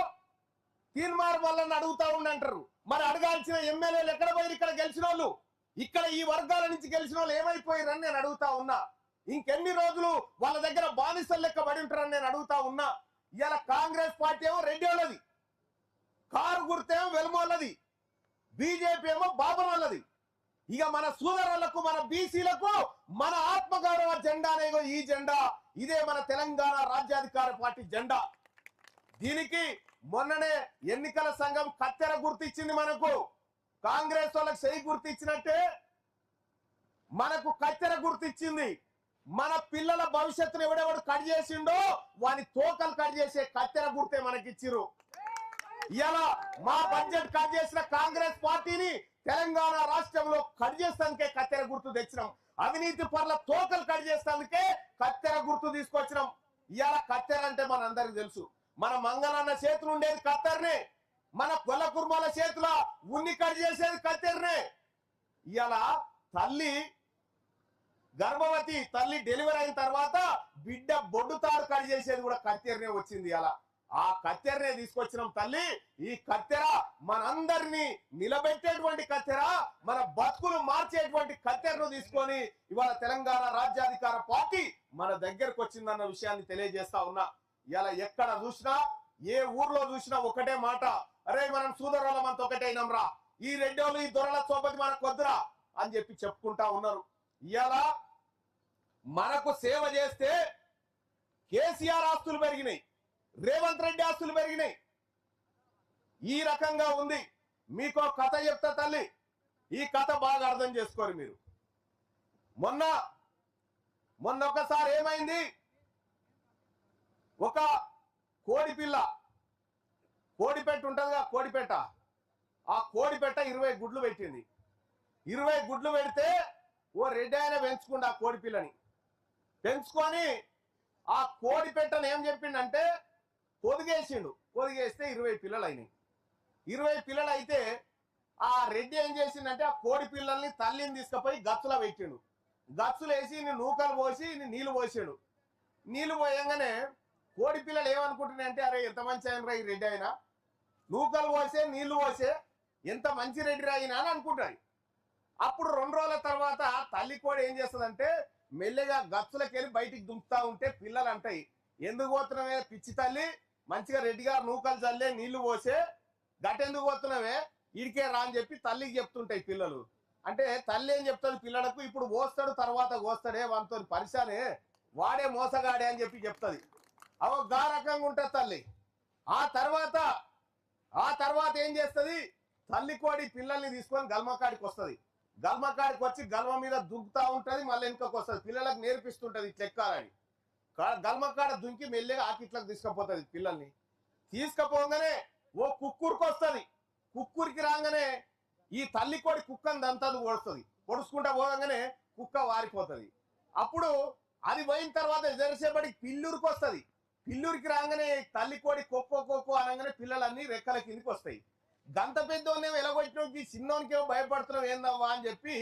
తీన్మార్ మల్లన్న అడుగుతా ఉండంటారు. మరి అడగాల్సిన ఎమ్మెల్యేలు ఎక్కడ పోయి ఇక్కడ గెలిచిన వాళ్ళు, ఇక్కడ ఈ వర్గాల నుంచి గెలిచిన వాళ్ళు ఏమైపోయారని నేను అడుగుతా ఉన్నా. ఇంకెన్ని రోజులు వాళ్ళ దగ్గర బానిసలు లెక్క పడి ఉంటారని నేను అడుగుతా ఉన్నా. ఇలా కాంగ్రెస్ పార్టీ ఏమో రెడ్డి వాళ్ళది, కారు గుర్తేమో వెలుమోళ్ళది, బీజేపీ ఏమో బాబునోళ్ళది. ఇక మన సోదరులకు, మన బీసీలకు మన ఆత్మగౌరవ జెండా అనేగో ఈ జెండా. ఇదే మన తెలంగాణ రాజ్యాధికార పార్టీ జెండా. దీనికి మొన్ననే ఎన్నికల సంఘం కత్తెర గుర్తిచ్చింది. మనకు కాంగ్రెస్ వాళ్ళకి చెయ్యి గుర్తిచ్చినట్టే మనకు కత్తెర గుర్తిచ్చింది. మన పిల్లల భవిష్యత్తును ఎవడెవడు కట్ చేసిండో వాని తోకలు కట్ చేసే కత్తెర గుర్తే మనకిచ్చిరు. ఇలా మా బడ్జెట్ కట్ చేసిన కాంగ్రెస్ పార్టీని తెలంగాణ రాష్ట్రంలో కట్ చేస్తానికే కత్తెర గుర్తు తెచ్చినాం. అవినీతి పర్ల తోకలు కట్ చేస్తానికే కత్తెర గుర్తు తీసుకొచ్చినాం. ఇవాళ కత్తెర అంటే మనందరికి తెలుసు. మన మంగళన్న చేతులు ఉండేది కత్తెరనే, మన కొల్ల కుర్మాల చేతుల ఉన్ని కట్ చేసేది కత్తెరనే. ఇవాళ గర్భవతి తల్లి డెలివరీ అయిన తర్వాత బిడ్డ బొడ్డు తాడు కట్ చేసేది కూడా కత్తెరనే వచ్చింది. అలా ఆ కత్తెరనే తీసుకొచ్చినాం తల్లి. ఈ కత్తెర మనందరినీ నిలబెట్టేటువంటి కత్తెర, మన బతుకులు మార్చేటువంటి కత్తెరను తీసుకొని ఇవాళ తెలంగాణ రాజ్యాధికార పార్టీ మన దగ్గరకు వచ్చిందన్న విషయాన్ని తెలియజేస్తా ఉన్నా. ఇలా ఎక్కడ చూసినా, ఏ ఊర్లో చూసినా ఒకటే మాట, అరే మనం సూదరులం అంత ఒకటే అయినాంరా, ఈ రెడ్డోళ్ళు ఈ దొరల సోపతి మనకు వద్దురా అని చెప్పి చెప్పుకుంటా ఉన్నారు. ఇలా మనకు సేవ చేస్తే కేసీఆర్ ఆస్తులు పెరిగినాయి, రేవంత్ రెడ్డి ఆస్తులు పెరిగినాయి. ఈ రకంగా ఉంది. మీకు కథ చెప్తా తల్లి, ఈ కథ బాగా అర్థం చేసుకోరు మీరు. మొన్న ఒకసారి ఏమైంది, ఒక కోడిపిల్ల, కోడిపెట్ట ఉంటుందిగా కోడిపెట్ట, ఆ కోడిపెట్ట 20 గుడ్లు పెట్టింది. 20 గుడ్లు పెడితే ఓ రెడ్డి ఆయన పెంచుకుండు ఆ కోడిపిల్లని. పెంచుకొని ఆ కోడిపెట్టను ఏం చెప్పిండంటే పొదిగేసిండు. పొదిగేస్తే 20 పిల్లలు అయినాయి. 20 పిల్లలు అయితే ఆ రెడ్డి ఏం చేసిండంటే ఆ కోడి పిల్లల్ని తల్లిని తీసుకుపోయి గచ్చులో పెట్టిండు. గచ్చులు వేసి నూకలు పోసి నీళ్లు పోసాడు. నీళ్లు పోయంగానే కోడి పిల్లలు ఏమనుకుంటున్నాయంటే అరే ఎంత మంచి అయినరా ఈ రెడ్డి అయినా, నూకలు పోసే నీళ్లు పోసే ఎంత మంచి రెడ్డి అయినా అని అనుకుంటాయి. అప్పుడు 2 రోజుల తర్వాత తల్లి కోడి ఏం చేస్తుందంటే మెల్లగా గచ్చులకి వెళ్ళి బయటికి దుంకుతా ఉంటే పిల్లలు అంటాయి, ఎందుకు పోతున్నావే పిచ్చి తల్లి, మంచిగా రెడ్డి గారు నూకలు చల్లే నీళ్లు పోసే గటెందుకు పోతున్నావే, ఇడికే రా అని చెప్పి తల్లికి చెప్తుంటాయి పిల్లలు. అంటే తల్లి ఏం చెప్తుంది పిల్లలకు, ఇప్పుడు పోస్తాడు తర్వాత కోస్తాడే వానితో పరిశానే, వాడే మోసగాడే అని చెప్పి చెప్తుంది. అవ గా రకంగా ఉంటుంది తల్లి. ఆ తర్వాత ఏం చేస్తుంది, తల్లి కోడి పిల్లల్ని తీసుకొని గల్మకాడికి వస్తుంది. గల్మకాడికి వచ్చి గల్మ మీద దుంకుతా ఉంటుంది, మళ్ళీ వెనుకకు వస్తుంది. పిల్లలకు నేర్పిస్తుంటది ఇట్లా ఎక్కాలని. గల్మకాడ దుంకి మెల్లగా ఆకిట్లకు తీసుకుపోతుంది. పిల్లల్ని తీసుకుపోగానే ఓ కుక్కూరికి వస్తుంది. కుక్కూరికి రాగానే ఈ తల్లి కోడి కుక్కని దంతది పొడుస్తుంది. పొడుచుకుంటా పోగానే కుక్క వారిపోతుంది. అప్పుడు అది పోయిన తర్వాత జరిసేపటికి పిల్లూరికి వస్తుంది. పిల్లూరికి రాగానే తల్లి కోడి కొక్కో అనగానే పిల్లలన్నీ రెక్కల కిందికి వస్తాయి. గంత పెద్దోనేమో ఎలగొట్టినోకి చిన్నోనికేమో భయపడుతున్నావు ఏందవ్వా అని చెప్పి